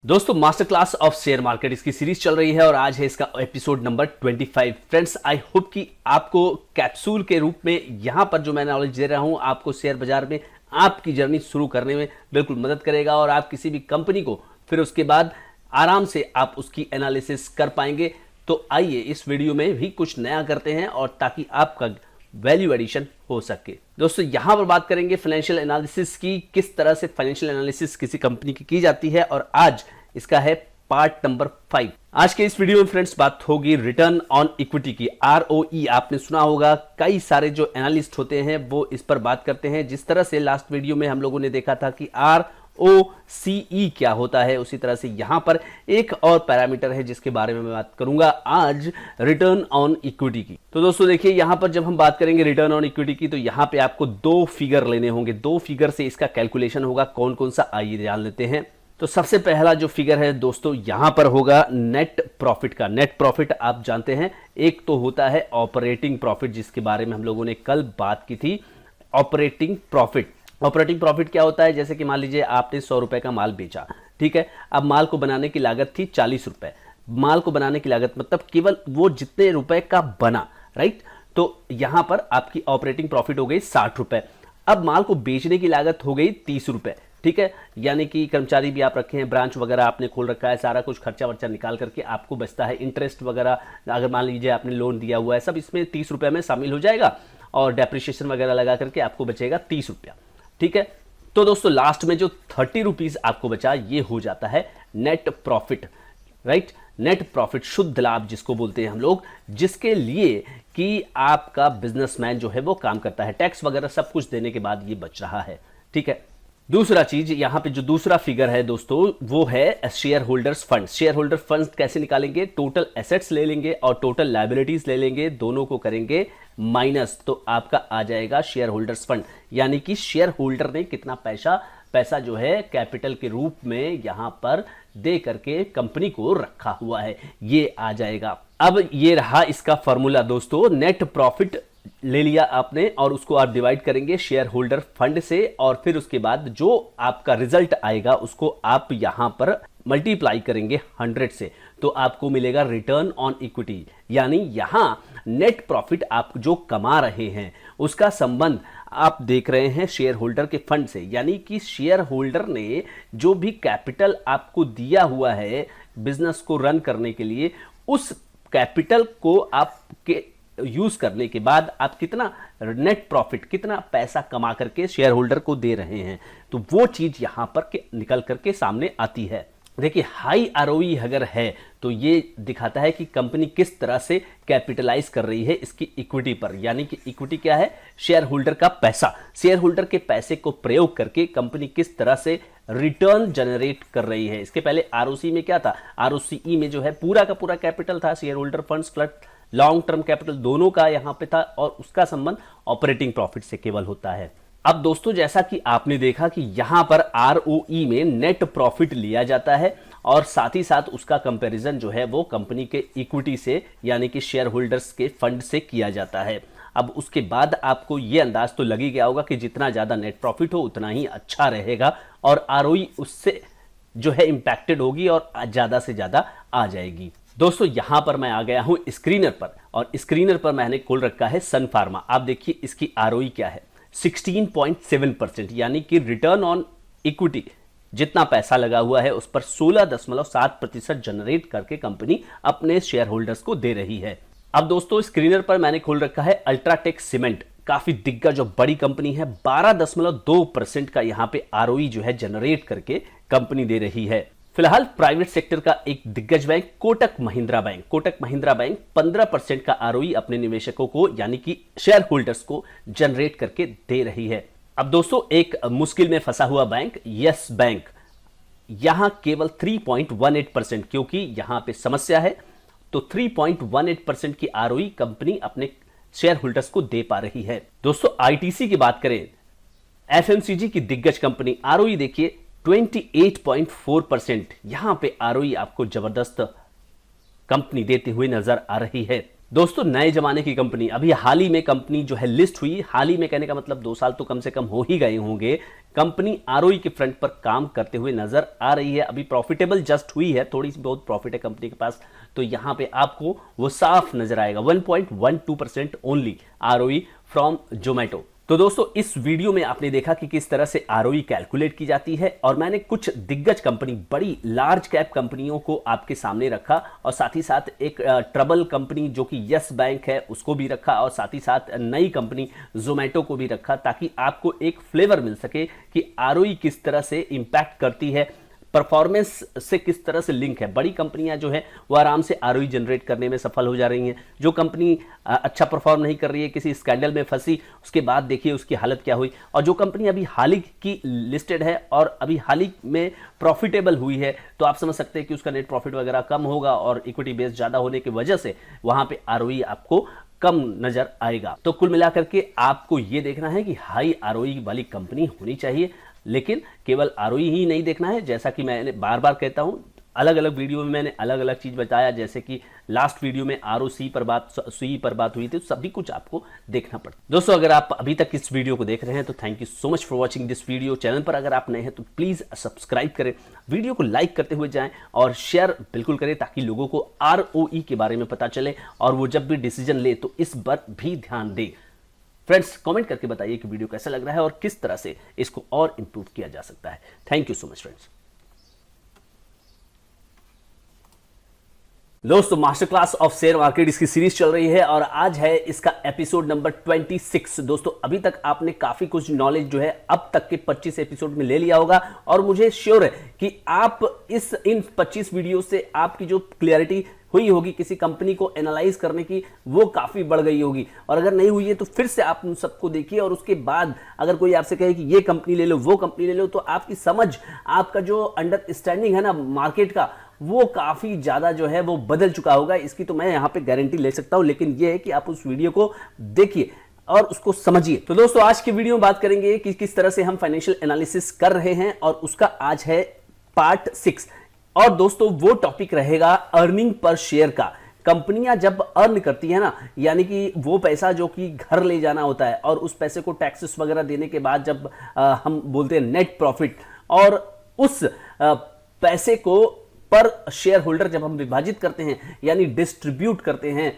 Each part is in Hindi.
दोस्तों master class of share market इसकी सीरीज चल रही है और आज है इसका episode number 25। Friends, I hope कि आपको कैप्सूल के रूप में यहां पर जो मैं नॉलेज दे रहा हूं आपको शेयर बाजार में आपकी जर्नी शुरू करने में बिल्कुल मदद करेगा और आप किसी भी कंपनी को फिर उसके बाद आराम से आप उसकी एनालिसिस कर पाएंगे। तो आइए इस वीडियो में भी कुछ नया करते हैं और ताकि आपका वैल्यू एडिशन हो सके। दोस्तों यहां पर बात करेंगे फाइनेंशियल एनालिसिस की, किस तरह से फाइनेंशियल एनालिसिस किसी कंपनी की जाती है और आज इसका है पार्ट नंबर 5। आज के इस वीडियो में फ्रेंड्स बात होगी रिटर्न ऑन इक्विटी की, ROE। आपने सुना होगा, कई सारे जो एनालिस्ट होते हैं वो इस पर बात करते हैं। जिस तरह से लास्ट वीडियो में हम लोगों ने देखा था कि ROCE क्या होता है, उसी तरह से यहां पर एक और पैरामीटर है जिसके बारे में मैं बात करूंगा आज, रिटर्न ऑन इक्विटी की। तो दोस्तों देखिए, यहां पर जब हम बात करेंगे रिटर्न ऑन इक्विटी की तो यहां पे आपको दो फिगर लेने होंगे। दो फिगर से इसका कैलकुलेशन होगा। कौन कौन सा, आइए जान लेते हैं। तो सबसे पहला जो फिगर है दोस्तों यहां पर होगा नेट प्रॉफिट का। नेट प्रॉफिट आप जानते हैं, एक तो होता है ऑपरेटिंग प्रॉफिट जिसके बारे में हम लोगों ने कल बात की थी। ऑपरेटिंग प्रॉफिट, ऑपरेटिंग प्रॉफिट क्या होता है? जैसे कि मान लीजिए आपने 100 रुपए का माल बेचा, ठीक है। अब माल को बनाने की लागत थी 40 रुपए। माल को बनाने की लागत मतलब केवल वो जितने रुपए का बना, राइट। तो यहां पर आपकी ऑपरेटिंग प्रॉफिट हो गई 60 रुपए। अब माल को बेचने की लागत हो गई 30 रुपए, ठीक है। यानी कि कर्मचारी भी आप रखे हैं, ब्रांच वगैरह आपने खोल रखा है, सारा कुछ खर्चा वर्चा निकाल करके आपको बचता है। इंटरेस्ट वगैरह अगर मान लीजिए आपने लोन दिया हुआ है, सब इसमें 30 रुपए में शामिल हो जाएगा और डेप्रिसिएशन वगैरह लगा करके आपको बचेगा 30 रुपया, ठीक है। तो दोस्तों लास्ट में जो 30 रुपीज आपको बचा, ये हो जाता है net profit, right. Net profit, शुद्ध लाभ जिसको बोलते हैं हम लोग, जिसके लिए कि आपका बिजनेसमैन जो है वो काम करता है। टैक्स वगैरह सब कुछ देने के बाद ये बच रहा है, ठीक है। दूसरा चीज यहां पे जो दूसरा फिगर है दोस्तों वो है share holders fund. Share holder fund कैसे निकालेंगे? टोटल एसेट्स ले लेंगे और टोटल लायबिलिटीज ले लेंगे, दोनों को करेंगे माइनस, तो आपका आ जाएगा शेयर होल्डर्स फंड। यानी कि शेयर होल्डर ने कितना पैसा जो है कैपिटल के रूप में यहां पर दे करके कंपनी को रखा हुआ है, ये आ जाएगा। अब ये रहा इसका फॉर्मूला दोस्तों। नेट प्रॉफिट ले लिया आपने और उसको आप डिवाइड करेंगे शेयर होल्डर फंड से और फिर उसके बाद जो आपका रिजल्ट आएगा उसको आप यहां पर मल्टीप्लाई करेंगे 100 से, तो आपको मिलेगा रिटर्न ऑन इक्विटी। यानी यहां नेट प्रॉफिट आप जो कमा रहे हैं उसका संबंध आप देख रहे हैं शेयर होल्डर के फंड से। यानी कि शेयर होल्डर ने जो भी कैपिटल आपको दिया हुआ है बिजनेस को रन करने के लिए, उस कैपिटल को आपके यूज करने के बाद आप कितना नेट प्रॉफिट, कितना पैसा कमा करके शेयर होल्डर को दे रहे हैं, तो वो चीज यहां पर निकल करके सामने आती है। देखिए, हाई ROE अगर है तो ये दिखाता है कि कंपनी किस तरह से कैपिटलाइज कर रही है इसकी इक्विटी पर। यानी कि इक्विटी क्या है? शेयर होल्डर का पैसा। शेयर होल्डर के पैसे को प्रयोग करके कंपनी किस तरह से रिटर्न जनरेट कर रही है। इसके पहले ROC में क्या था? ROCE में जो है पूरा का पूरा कैपिटल था, share holder funds plus long term capital दोनों का यहां पे था और उसका संबंध ऑपरेटिंग प्रॉफिट से केवल होता है। अब दोस्तों जैसा कि आपने देखा कि यहां पर ROE में नेट प्रॉफिट लिया जाता है और साथ ही साथ उसका कंपैरिजन जो है वो कंपनी के इक्विटी से यानी कि शेयर होल्डर्स के फंड से किया जाता है। अब उसके बाद आपको ये अंदाज तो लग ही गया होगा कि जितना ज्यादा नेट प्रॉफिट हो उतना ही अच्छा रहेगा और ROE उससे जो है इंपैक्टेड होगी और ज्यादा से ज्यादा आ जाएगी। दोस्तों यहां पर मैं आ गया हूं स्क्रीनर पर और स्क्रीनर पर मैंने खोल रखा है सन फार्मा। आप देखिए इसकी ROE क्या है, 16.7%। यानी कि रिटर्न ऑन इक्विटी जितना पैसा लगा हुआ है उस पर 16.7% जनरेट करके कंपनी अपने शेयर होल्डर्स को दे रही है। अब दोस्तों स्क्रीनर पर मैंने खोल रखा है अल्ट्राटेक सीमेंट, काफी दिग्गज और बड़ी कंपनी है। 12.2% का यहां पे ROE जो है जनरेट करके कंपनी दे रही है। फिलहाल प्राइवेट सेक्टर का एक दिग्गज bank Kotak Mahindra bank, Kotak Mahindra bank 15% का ROE अपने निवेशकों को यानी कि शेयर होल्डर्स को जनरेट करके दे रही है। अब दोस्तों एक मुश्किल में फंसा हुआ बैंक यस बैंक, यहां केवल 3.18%, क्योंकि यहां पे समस्या है, तो 3.18% की ROE कंपनी अपने शेयर होल्डर्स को दे पा रही है। दोस्तों ITC की बात करें, FMCG की दिग्गज कंपनी, ROE देखिए 28.4%। यहां पे ROE आपको जबरदस्त कंपनी देते हुए नजर आ रही है। दोस्तों नए जमाने की कंपनी अभी हाल ही में कंपनी जो है लिस्ट हुई, हाल ही में कहने का मतलब 2 साल तो कम से कम हो ही गए होंगे। कंपनी आरओई के फ्रंट पर काम करते हुए नजर आ रही है। अभी प्रॉफिटेबल जस्ट हुई है, थोड़ी सी बहुत प्रॉफिट है कंपनी के पास, तो यहां पे आपको वो साफ नजर आएगा 1.12% ओनली आरओई फ्रॉम जोमेटो। तो दोस्तों इस वीडियो में आपने देखा कि किस तरह से आरओई कैलकुलेट की जाती है और मैंने कुछ दिग्गज कंपनी, बड़ी लार्ज कैप कंपनियों को आपके सामने रखा और साथ ही साथ एक ट्रबल कंपनी जो कि यस बैंक है उसको भी रखा और साथ ही साथ नई कंपनी जोमेटो को भी रखा, ताकि आपको एक फ्लेवर मिल सके कि आरओई किस तरह से इंपैक्ट करती है, परफॉर्मेंस से किस तरह से लिंक है। बड़ी कंपनियां जो है वो आराम से आरओई जनरेट करने में सफल हो जा रही हैं। जो कंपनी अच्छा परफॉर्म नहीं कर रही है, किसी स्कैंडल में फंसी, उसके बाद देखिए उसकी हालत क्या हुई। और जो कंपनी अभी हाल ही की लिस्टेड है और अभी हाल ही में प्रॉफिटेबल हुई है, तो आप समझ सकते हैं कि उसका नेट प्रॉफिट वगैरह कम होगा और इक्विटी बेस ज्यादा होने की वजह से वहां पे आरओई आपको कम नजर आएगा। तो कुल मिलाकर के आपको यह देखना है कि हाई आरओई वाली कंपनी होनी चाहिए, लेकिन केवल आरओई ही नहीं देखना है। जैसा कि मैंने बार बार कहता हूं, अलग अलग वीडियो में मैंने अलग अलग चीज बताया, जैसे कि लास्ट वीडियो में आरओसी पर बात हुई थी, तो सभी कुछ आपको देखना पड़ता है। दोस्तों अगर आप अभी तक इस वीडियो को देख रहे हैं तो thank you so much for watching this video. Channel पर अगर आप नए हैं तो प्लीज सब्सक्राइब करें, वीडियो को लाइक करते हुए जाएं और शेयर बिल्कुल करें, ताकि लोगों को आरओई के बारे में पता चले और वो जब भी डिसीजन ले तो इस पर भी ध्यान दे। फ्रेंड्स कमेंट करके बताइए कि वीडियो कैसा लग रहा है और किस तरह से इसको और इंप्रूव किया जा सकता है। Thank you so much friends. दोस्तों master class of share market इसकी सीरीज चल रही है और आज है इसका एपिसोड नंबर 26। दोस्तों अभी तक आपने काफी कुछ नॉलेज जो है अब तक के 25 एपिसोड में ले लिया होगा और मुझे श्योर है कि आप इन 25 वीडियो से आपकी जो क्लियरिटी हुई होगी किसी कंपनी को एनालाइज करने की, वो काफी बढ़ गई होगी। और अगर नहीं हुई है तो फिर से आप उन सबको देखिए और उसके बाद अगर कोई आपसे कहे कि ये कंपनी ले लो, वो कंपनी ले लो, तो आपकी समझ, आपका जो अंडरस्टैंडिंग है ना मार्केट का, वो काफी ज्यादा जो है वो बदल चुका होगा। इसकी तो मैं यहां पे गारंटी ले सकता हूं, लेकिन ये है कि आप उस वीडियो को देखिए और उसको समझिए। तो दोस्तों आज की वीडियो में बात करेंगे कि किस तरह से हम फाइनेंशियल एनालिसिस कर रहे हैं और उसका आज है पार्ट 6। और दोस्तों वो टॉपिक रहेगा अर्निंग पर शेयर का। कंपनियां जब अर्न करती है ना, यानी कि वो पैसा जो कि घर ले जाना होता है और उस पैसे को टैक्सेस वगैरह देने के बाद जब हम बोलते हैं नेट प्रॉफिट, और उस पैसे को पर शेयर होल्डर जब हम विभाजित करते हैं यानी डिस्ट्रीब्यूट करते हैं,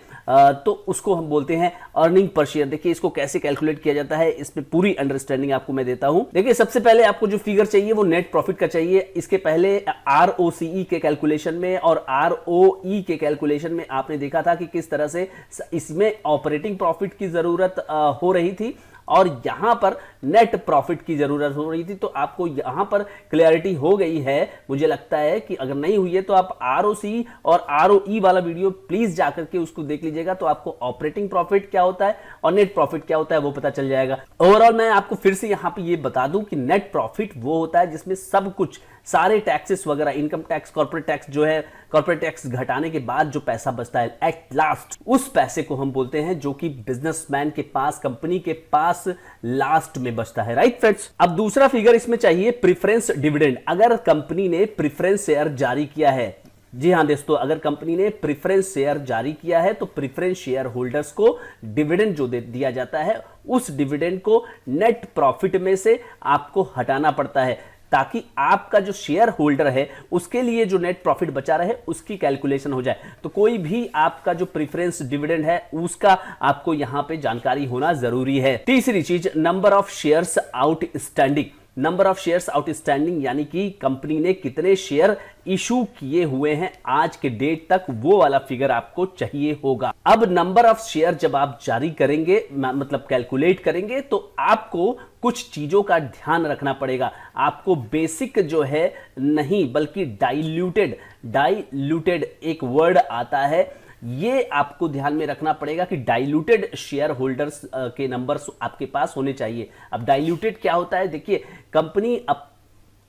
तो उसको हम बोलते हैं अर्निंग पर शेयर। देखिए इसको कैसे कैलकुलेट किया जाता है, इसमें पूरी अंडरस्टैंडिंग आपको मैं देता हूं। देखिए सबसे पहले आपको जो फिगर चाहिए वो नेट प्रॉफिट का चाहिए। इसके पहले आरओसीई के कैलकुलेशन में और आरओई के कैलकुलेशन में आपने देखा था कि किस तरह से इसमें ऑपरेटिंग प्रॉफिट की जरूरत हो रही थी और यहां पर नेट प्रॉफिट की जरूरत हो रही थी। तो आपको यहां पर क्लैरिटी हो गई है, मुझे लगता है कि अगर नहीं हुई है तो आप आरओसी और आरओई वाला वीडियो प्लीज जाकर के उसको देख लीजिएगा, तो आपको ऑपरेटिंग प्रॉफिट क्या होता है और नेट प्रॉफिट क्या होता है वो पता चल जाएगा। ओवरऑल मैं आपको फिर से यहां पे ये बता दूं कि नेट प्रॉफिट वो होता है जिसमें सब कुछ, सारे टैक्सेस वगैरह, इनकम टैक्स, कॉर्पोरेट टैक्स जो है, कॉर्पोरेट टैक्स घटाने के बाद जो पैसा बचता है एट लास्ट, उस पैसे को हम बोलते हैं जो कि बिजनेसमैन के पास, कंपनी के पास लास्ट में बचता है। Right friends. अब दूसरा फिगर इसमें चाहिए प्रेफरेंस डिविडेंड। अगर कंपनी ने प्रेफरेंस शेयर जारी किया है, जी हां दोस्तों, अगर कंपनी ने प्रेफरेंस शेयर जारी किया है तो प्रेफरेंस शेयर होल्डर्स को डिविडेंड जो दे दिया जाता है, उस डिविडेंड को नेट प्रॉफिट में से आपको हटाना पड़ता है, ताकि आपका जो शेयर होल्डर है उसके लिए जो नेट प्रॉफिट बचा रहे उसकी कैलकुलेशन हो जाए। तो कोई भी आपका जो प्रेफरेंस डिविडेंड है उसका आपको यहां पे जानकारी होना जरूरी है। तीसरी चीज, number of shares outstanding. Number of shares outstanding यानी कि कंपनी ने कितने शेयर इशू किए हुए हैं आज के डेट तक, वो वाला फिगर आपको चाहिए होगा। अब नंबर ऑफ शेयर जब आप जारी करेंगे, मतलब कैलकुलेट करेंगे, तो आपको कुछ चीजों का ध्यान रखना पड़ेगा। आपको बेसिक जो है नहीं बल्कि डाइल्यूटेड एक वर्ड आता है, ये आपको ध्यान में रखना पड़ेगा कि डाइल्यूटेड शेयर होल्डर्स के नंबर्स आपके पास होने चाहिए। अब डाइल्यूटेड क्या होता है, देखिए कंपनी अब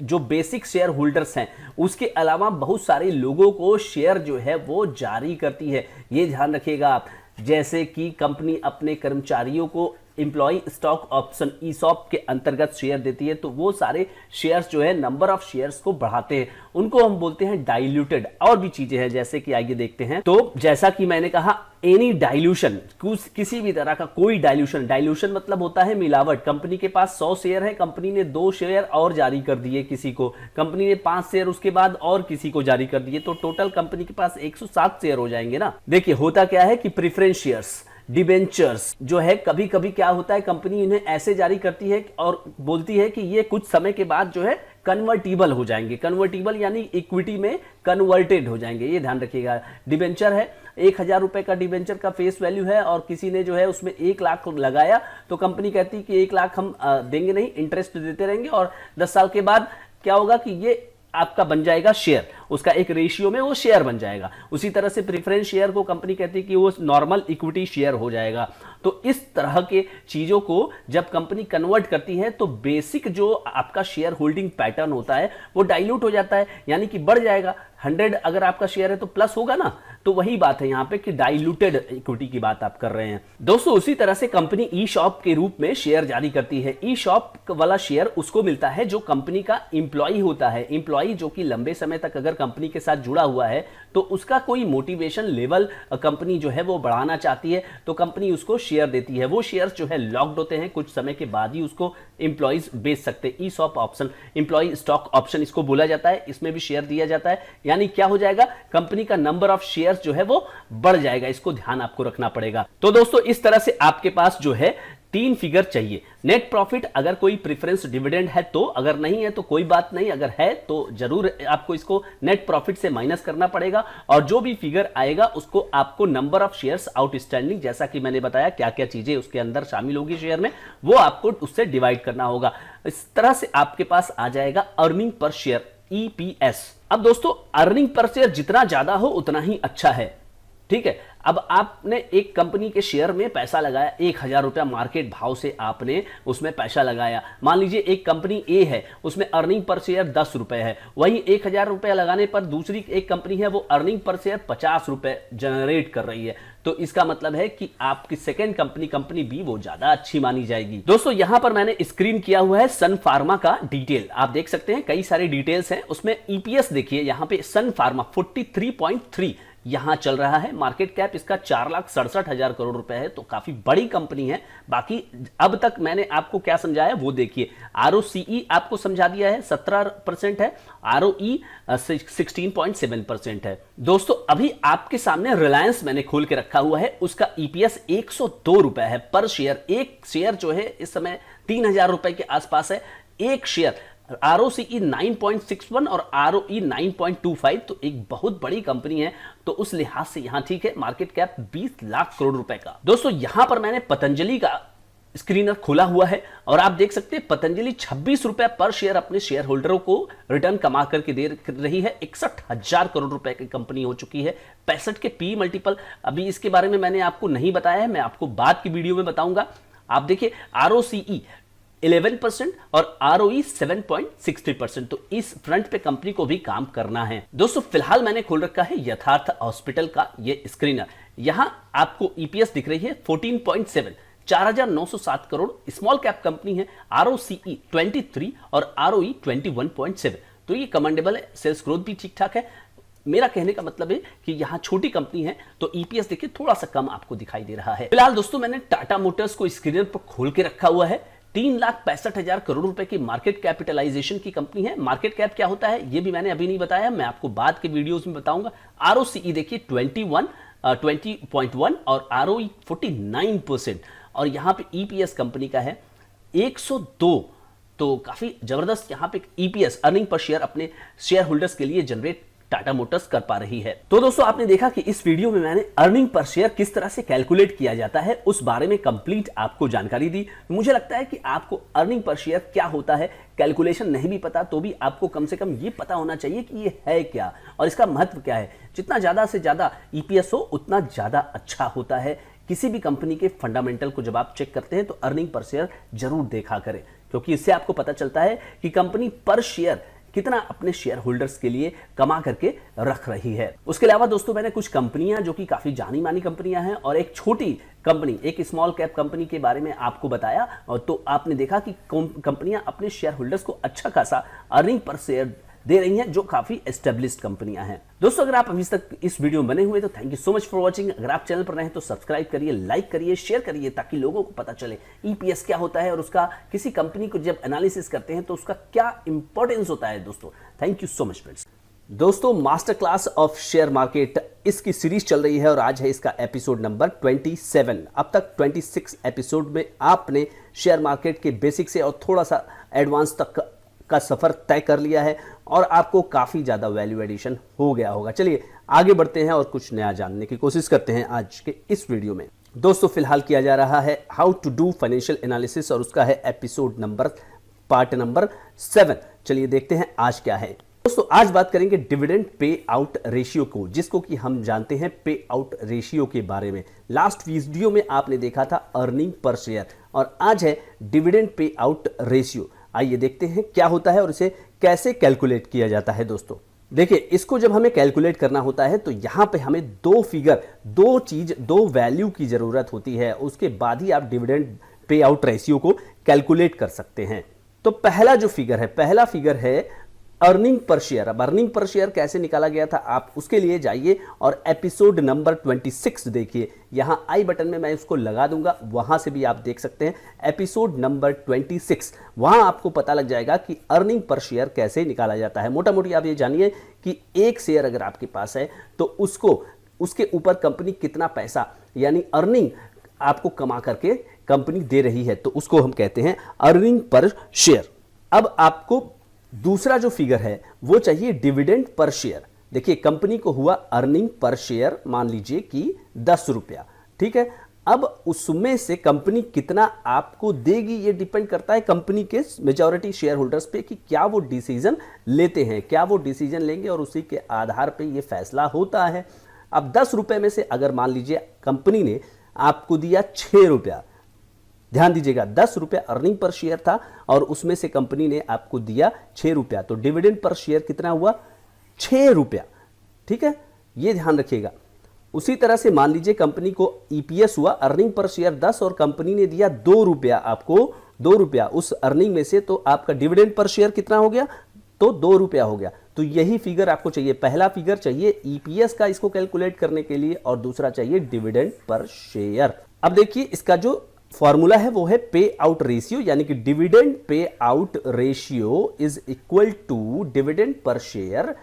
जो बेसिक शेयर होल्डर्स हैं उसके अलावा बहुत सारे लोगों को शेयर जो है वो जारी करती है, ये ध्यान रखिएगा आप। जैसे कि कंपनी अपने कर्मचारियों को एम्प्लॉय स्टॉक ऑप्शन ईसॉप के अंतर्गत शेयर देती है, तो वो सारे शेयर्स जो है नंबर ऑफ शेयर्स को बढ़ाते हैं, उनको हम बोलते हैं डाइल्यूटेड। और भी चीजें हैं जैसे कि आइए देखते हैं। तो जैसा कि मैंने कहा, एनी डाइल्यूशन, किसी भी तरह का कोई डाइल्यूशन मतलब होता है मिलावट। कंपनी के पास 100 शेयर है, कंपनी ने 2 शेयर और जारी कर दिए किसी को, कंपनी ने 5 शेयर उसके बाद और किसी को जारी कर दिए, तो टोटल कंपनी के पास 107 शेयर हो जाएंगे ना। देखिए होता क्या है कि प्रेफरेंस शेयर्स, डिबेंचर्स जो है, कभी कभी क्या होता है कंपनी इन्हें ऐसे जारी करती है और बोलती है कि ये कुछ समय के बाद जो है कन्वर्टिबल हो जाएंगे। कन्वर्टिबल यानी इक्विटी में कन्वर्टेड हो जाएंगे, ये ध्यान रखिएगा। डिबेंचर है, 1000 रुपए का डिबेंचर का फेस वैल्यू है और किसी ने जो है उसमें 1 लाख लगाया, तो कंपनी कहती है कि 1 लाख हम देंगे नहीं, इंटरेस्ट देते रहेंगे, और 10 साल के बाद क्या होगा कि ये आपका बन जाएगा शेयर, उसका एक रेशियो में वो शेयर बन जाएगा। उसी तरह से प्रेफरेंस शेयर को कंपनी कहती है कि वो नॉर्मल इक्विटी शेयर हो जाएगा। तो इस तरह के चीजों को जब कंपनी कन्वर्ट करती है तो बेसिक जो आपका शेयर होल्डिंग पैटर्न होता है वो डाइल्यूट हो जाता है, यानी कि बढ़ जाएगा। 100 अगर आपका शेयर है तो प्लस होगा ना, तो वही बात है यहाँ पे कि डाइल्यूटेड इक्विटी की बात आप कर रहे हैं। दोस्तों उसी तरह से कंपनी ई शॉप के रूप में शेयर जारी करती है। ई शॉप वाला शेयर उसको मिलता है जो कंपनी का इंप्लॉई होता है। इंप्लॉई जो कि लंबे समय तक अगर कंपनी के साथ जुड़ा हुआ है तो उसका कोई मोटिवेशन लेवल कंपनी जो है वो बढ़ाना चाहती है, तो कंपनी उसको शेयर देती है। वो शेयर जो है लॉक्ड होते हैं, कुछ समय के बाद ही उसको इंप्लॉइज बेच सकते हैं। ESOP option, employee stock option इसको बोला जाता है, इसमें भी शेयर दिया जाता है। यानी क्या हो जाएगा, कंपनी का नंबर ऑफ शेयर्स जो है वो बढ़ जाएगा। इसको ध्यान आपको रखना पड़ेगा। तो दोस्तों इस तरह से आपके पास जो है 3 फिगर चाहिए। नेट प्रॉफिट अगर कोई प्रेफरेंस डिविडेंड है तो, अगर नहीं है तो कोई बात नहीं, अगर है तो जरूर आपको इसको नेट प्रॉफिट से माइनस करना पड़ेगा, और जो भी फिगर आएगा उसको आपको नंबर ऑफ शेयर्स आउटस्टैंडिंग, जैसा कि मैंने बताया क्या क्या चीजें उसके अंदर शामिल होगी शेयर में, वो आपको उससे डिवाइड करना होगा। इस तरह से आपके पास आ जाएगा अर्निंग पर शेयर, EPS। अब दोस्तों अर्निंग पर शेयर जितना ज्यादा हो उतना ही अच्छा है, ठीक है। अब आपने एक कंपनी के शेयर में पैसा लगाया, 1000 रुपया मार्केट भाव से आपने उसमें पैसा लगाया। मान लीजिए एक कंपनी ए है, उसमें अर्निंग पर शेयर 10 रुपए है, वहीं 1000 रुपया लगाने पर दूसरी एक कंपनी है वो अर्निंग पर शेयर 50 रुपए जनरेट कर रही है, तो इसका मतलब है कि आपकी सेकेंड कंपनी बी वो ज्यादा अच्छी मानी जाएगी। दोस्तों यहां पर मैंने स्क्रीन किया हुआ है सन फार्मा का डिटेल, आप देख सकते हैं कई सारे डिटेल्स हैं उसमें। EPS देखिए यहां पे सन फार्मा 43.3 यहां चल रहा है, मार्केट कैप इसका 4,67,000 करोड़ रुपए है, तो काफी बड़ी कंपनी है। बाकी अब तक मैंने आपको क्या समझाया वो देखिए। ROCE आपको समझा दिया है 17% है, ROE 16.7% है। दोस्तों अभी आपके सामने रिलायंस मैंने खोल के रखा हुआ है, उसका EPS 102 रुपए है पर शेयर। एक शेयर जो है इस समय 3000 रुपए के आसपास है एक शेयर। ROCE 9.61 और ROE 9.25, तो एक बहुत बड़ी कंपनी है, तो उस लिहाज से यहां ठीक है। मार्केट कैप 20 लाख करोड़ रुपए का। दोस्तों यहां पर मैंने पतंजलि का स्क्रीनर खोला हुआ है और आप देख सकते हैं पतंजलि 26 रुपए पर शेयर अपने शेयर होल्डरों को रिटर्न कमा करके दे रही है। 61,000 करोड़ रुपए की कंपनी हो चुकी है। 65 के पी मल्टीपल, अभी इसके बारे में मैंने आपको नहीं बताया है, मैं आपको बाद की वीडियो में बताऊंगा। आप देखिए ROCE 11% और ROE 7.60%, तो इस फ्रंट पे कंपनी को भी काम करना है। दोस्तों फिलहाल मैंने खोल रखा है यथार्थ हॉस्पिटल का ये स्क्रीनर। यहां आपको EPS दिख रही है 14.7, 4,907 करोड़, स्मॉल कैप कंपनी है। ROCE 23 और ROE 21.7, तो ये कमेंडेबल है। सेल्स ग्रोथ भी ठीक ठाक है। मेरा कहने का मतलब है कि यहां छोटी कंपनी है तो EPS देखिए थोड़ा सा कम आपको दिखाई दे रहा है। फिलहाल दोस्तों मैंने टाटा मोटर्स को स्क्रीनर पर खोल के रखा हुआ है। 3,65,000 करोड़ रुपए की मार्केट कैपिटलाइजेशन की कंपनी है। मार्केट कैप क्या होता है ये भी मैंने अभी नहीं बताया, मैं आपको बाद के वीडियोस में बताऊंगा। ROCE देखिए 20.1 और ROE 49%, और यहां पे EPS कंपनी का है 102, तो काफी जबरदस्त यहां पे EPS अर्निंग पर शेयर अपने शेयर होल्डर्स के लिए जनरेट टाटा मोटर्स कर पा रही है। तो दोस्तों आपने देखा कि इस वीडियो में मैंने अर्निंग पर शेयर किस तरह से कैलकुलेट किया जाता है उस बारे में कंप्लीट आपको जानकारी दी। मुझे लगता है कि आपको अर्निंग पर शेयर क्या होता है कैलकुलेशन नहीं भी पता तो भी आपको कम से कम ये पता होना चाहिए कि ये है क्या और इसका महत्व क्या है। जितना ज्यादा से ज्यादा EPS हो उतना ज्यादा अच्छा होता है। किसी भी कंपनी के फंडामेंटल को जब आप चेक करते हैं तो अर्निंग पर शेयर जरूर देखा करें, क्योंकि इससे आपको पता चलता है कि कंपनी पर शेयर कितना अपने शेयर होल्डर्स के लिए कमा करके रख रही है। उसके अलावा दोस्तों मैंने कुछ कंपनियां जो कि काफी जानी मानी कंपनियां हैं और एक छोटी कंपनी, एक स्मॉल कैप कंपनी के बारे में आपको बताया, और तो आपने देखा कि कंपनियां अपने शेयर होल्डर्स को अच्छा खासा अर्निंग पर शेयर दे रही हैं, जो काफी एस्टेब्लिश्ड कंपनियां हैं। दोस्तों अगर आप अभी तक इस वीडियो में बने हुए तो thank you so much for watching. अगर आप चैनल पर नए हैं तो सब्सक्राइब करिए, लाइक करिए, शेयर करिए, ताकि लोगों को पता चले ईपीएस क्या होता है और उसका किसी कंपनी को जब एनालिसिस करते हैं तो उसका क्या इंपॉर्टेंस होता है। दोस्तों thank you so much friends. दोस्तों master class of share market इसकी सीरीज चल रही है और आज है इसका एपिसोड नंबर 27। अब तक 26 एपिसोड में आपने शेयर मार्केट के बेसिक से और थोड़ा सा एडवांस तक का सफर तय कर लिया है और आपको काफी ज्यादा वैल्यू एडिशन हो गया होगा। चलिए आगे बढ़ते हैं और कुछ नया जानने की कोशिश करते हैं आज के इस वीडियो में। दोस्तों फिलहाल किया जा रहा है how to do financial analysis और उसका है एपिसोड नंबर पार्ट नंबर 7। चलिए देखते हैं आज क्या है। दोस्तों आज बात करेंगे डिविडेंड पे आउट रेशियो को, जिसको कि हम जानते हैं पे आउट रेशियो के बारे में। लास्ट वीडियो में आपने देखा था अर्निंग पर शेयर और आज है डिविडेंड पे आउट रेशियो। आइए देखते हैं क्या होता है और इसे कैसे कैलकुलेट किया जाता है। दोस्तों देखिए, इसको जब हमें कैलकुलेट करना होता है तो यहां पे हमें दो फिगर, दो वैल्यू की जरूरत होती है, उसके बाद ही आप डिविडेंड पे आउट रेशियो को कैलकुलेट कर सकते हैं। तो पहला फिगर है अर्निंग पर शेयर। अब अर्निंग पर शेयर कैसे निकाला गया था आप उसके लिए जाइए और एपिसोड नंबर 26 देखिए। यहां आई बटन में मैं इसको लगा दूंगा, वहां से भी आप देख सकते हैं एपिसोड नंबर 26। वहां आपको पता लग जाएगा कि अर्निंग पर शेयर कैसे निकाला जाता है। मोटा मोटी आप ये जानिए कि एक शेयर अगर आपके पास है तो उसके ऊपर कंपनी कितना पैसा यानी अर्निंग आपको कमा करके कंपनी दे रही है, तो उसको हम कहते हैं अर्निंग पर शेयर। अब आपको दूसरा जो फिगर है वो चाहिए डिविडेंड पर शेयर। देखिए कंपनी को हुआ अर्निंग पर शेयर मान लीजिए कि 10 रुपया, ठीक है। अब उसमें से कंपनी कितना आपको देगी ये डिपेंड करता है कंपनी के मेजॉरिटी शेयर होल्डर्स पे कि क्या वो डिसीजन लेते हैं, क्या वो डिसीजन लेंगे और उसी के आधार पे ये फैसला होता है। अब 10 रुपए में से अगर मान लीजिए कंपनी ने आपको दिया 6 रुपया, ध्यान दीजिएगा 10 रुपया अर्निंग पर शेयर था और उसमें से कंपनी ने आपको दिया 6 रुपया, तो डिविडेंड पर शेयर कितना हुआ 6 रुपया, ठीक है, ये ध्यान रखिएगा। उसी तरह से मान लीजिए कंपनी को ईपीएस हुआ अर्निंग पर शेयर 10 और कंपनी ने दिया 2 रुपया, आपको 2 रुपया उस अर्निंग में से, तो आपका डिविडेंड पर शेयर कितना हो गया, तो 2 रुपया हो गया। तो यही फिगर आपको चाहिए। पहला फिगर चाहिए ईपीएस का इसको कैलकुलेट करने के लिए और दूसरा चाहिए डिविडेंड पर शेयर। अब देखिए इसका जो फॉर्मूला है वो है पे आउट रेशियो, यानी कि dividend payout ratio is equal to dividend per share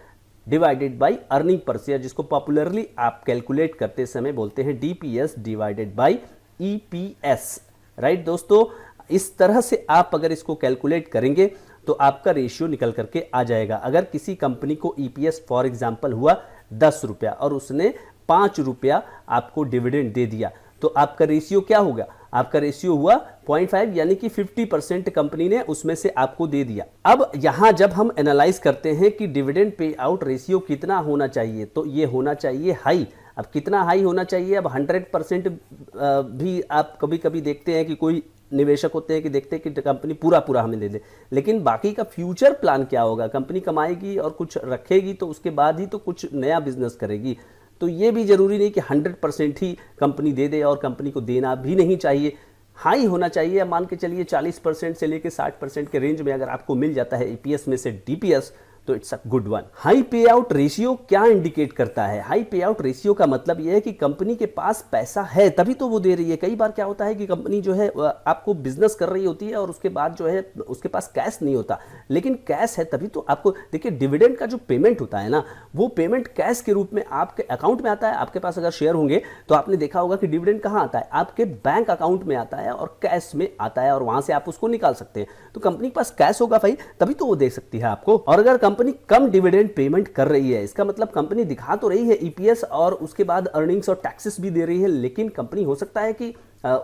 divided by earning per share, जिसको पॉपुलरली आप कैलकुलेट करते समय बोलते हैं DPS divided by EPS. Right दोस्तों, इस तरह से आप अगर इसको कैलकुलेट करेंगे तो आपका रेशियो निकल करके आ जाएगा। अगर किसी कंपनी को ईपीएस फॉर एग्जांपल हुआ 10 रुपया और उसने 5 रुपया आपको डिविडेंड दे दिया, तो आपका रेशियो क्या होगा, आपका रेशियो हुआ 0.5, यानी कि 50% कंपनी ने उसमें से आपको दे दिया। अब यहां जब हम एनालाइज करते हैं कि डिविडेंड पे आउट रेशियो कितना होना चाहिए, तो ये होना चाहिए हाई। अब कितना हाई होना चाहिए, अब 100% भी आप कभी कभी देखते हैं कि कोई निवेशक होते हैं कि देखते हैं कि कंपनी पूरा हमें दे दे, लेकिन बाकी का फ्यूचर प्लान क्या होगा, कंपनी कमाएगी और कुछ रखेगी तो उसके बाद ही तो कुछ नया बिजनेस करेगी। तो ये भी जरूरी नहीं कि 100% ही कंपनी दे दे और कंपनी को देना भी नहीं चाहिए, हाई होना चाहिए। मान के चलिए 40% से लेकर 60% के रेंज में अगर आपको मिल जाता है ईपीएस में से डीपीएस, तो it's a good one. High पे आउट रेशियो क्या इंडिकेट करता है? हाई पे आउट रेशियो का मतलब यह है कि कंपनी के पास पैसा है तभी तो वो दे रही है। कई बार क्या होता है कि कंपनी जो है आपको बिजनेस कर रही होती है और उसके बाद जो है उसके पास कैश नहीं होता, लेकिन कैश है तभी तो आपको, देखिए डिविडेंड का जो पेमेंट होता है ना, वो पेमेंट कैश के रूप में आपके अकाउंट में आता है। आपके पास अगर शेयर होंगे तो आपने देखा होगा कि डिविडेंड कहाँ आता है, आपके बैंक अकाउंट में आता है और कैश में आता है और वहां से आप उसको निकाल सकते हैं। तो कंपनी के पास कैश होगा भाई, तभी तो वो दे सकती है आपको। और अगर कंपनी कम डिविडेंड पेमेंट कर रही है, इसका मतलब कंपनी दिखा तो रही है ईपीएस और उसके बाद अर्निंग्स और टैक्सेस भी दे रही है, लेकिन कंपनी हो सकता है कि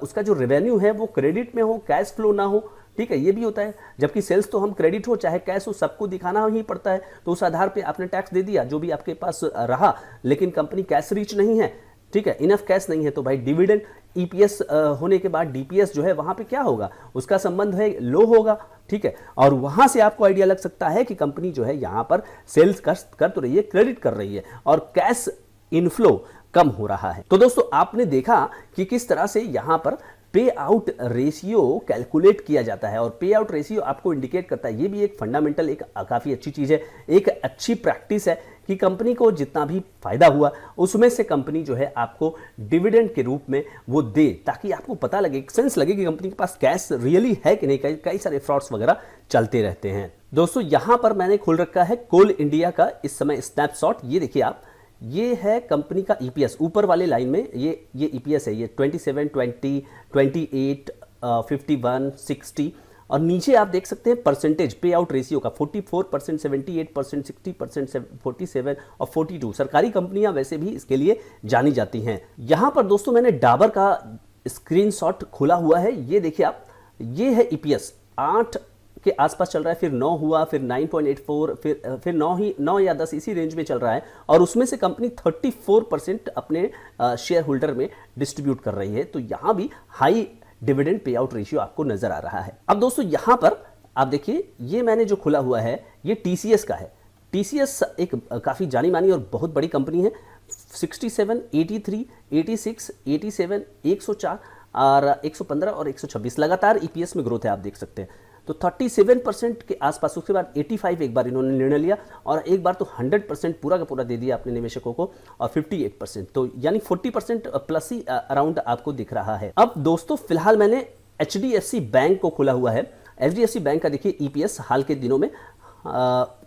उसका जो रेवेन्यू है वो क्रेडिट में हो, कैश फ्लो ना हो। ठीक है, ये भी होता है। जबकि सेल्स तो हम क्रेडिट हो चाहे कैश हो सबको दिखाना ही पड़ता है। तो उस आधार पे आपने टैक्स दे दिया जो भी आपके पास रहा, लेकिन कंपनी कैश रिच नहीं है, ठीक है, इनफ कैश नहीं है तो भाई डिविडेंड ईपीएस होने के बाद डीपीएस जो है वहां पे क्या होगा, उसका संबंध है लो होगा। ठीक है, और वहां से आपको आइडिया लग सकता है कि कंपनी जो है यहां पर सेल्स कर तो रही है, क्रेडिट कर रही है और कैश इनफ्लो कम हो रहा है। तो दोस्तों आपने देखा कि किस तरह से यहां पर पे आउट रेशियो कैलकुलेट किया जाता है और पे आउट रेशियो आपको इंडिकेट करता है। ये भी एक फंडामेंटल, एक काफी अच्छी चीज है, एक अच्छी प्रैक्टिस है कि कंपनी को जितना भी फायदा हुआ उसमें से कंपनी जो है आपको डिविडेंड के रूप में वो दे, ताकि आपको पता लगे, एक सेंस लगे कि कंपनी के पास कैश रियली है कि नहीं। कई सारे फ्रॉड्स वगैरह चलते रहते हैं। दोस्तों यहां पर मैंने खोल रखा है कोल इंडिया का इस समय स्नैपशॉट। ये देखिए आप, ये है कंपनी का ईपीएस, ऊपर वाले लाइन में ये ईपीएस है, ये 27, 20, 28, 51, 60 और नीचे आप देख सकते हैं परसेंटेज पे आउट रेशियो का 44%, 78%, 60%, 47 और 42। सरकारी कंपनियां वैसे भी इसके लिए जानी जाती हैं। यहां पर दोस्तों मैंने डाबर का स्क्रीनशॉट खोला हुआ है, ये देखिए आप, ये है ईपीएस 8 के आसपास चल रहा है, फिर 9 हुआ, फिर 9.84, फिर 9 या 10 इसी रेंज में चल रहा है और उसमें से कंपनी 34% अपने शेयर होल्डर में डिस्ट्रीब्यूट कर रही है। तो यहां भी high dividend payout ratio आपको नजर आ रहा है। अब दोस्तों यहां पर आप देखिए, ये मैंने जो खुला हुआ है ये टीसीएस का है। टीसीएस एक काफी जानी मानी और बहुत बड़ी कंपनी है। 67, 83, 86, 87, 104 और 115 और 126 लगातार ईपीएस में ग्रोथ है, आप देख सकते हैं। तो 37% के आसपास, उसके बाद 85 एक बार इन्होंने निर्णय लिया और एक बार तो 100% पूरा का पूरा दे दिया अपने निवेशकों को और 58%, तो यानी 40% प्लस ही अराउंड आपको दिख रहा है। अब दोस्तों फिलहाल मैंने एचडीएफसी बैंक को खोला हुआ है। एचडीएफसी बैंक का देखिए ईपीएस हाल के दिनों में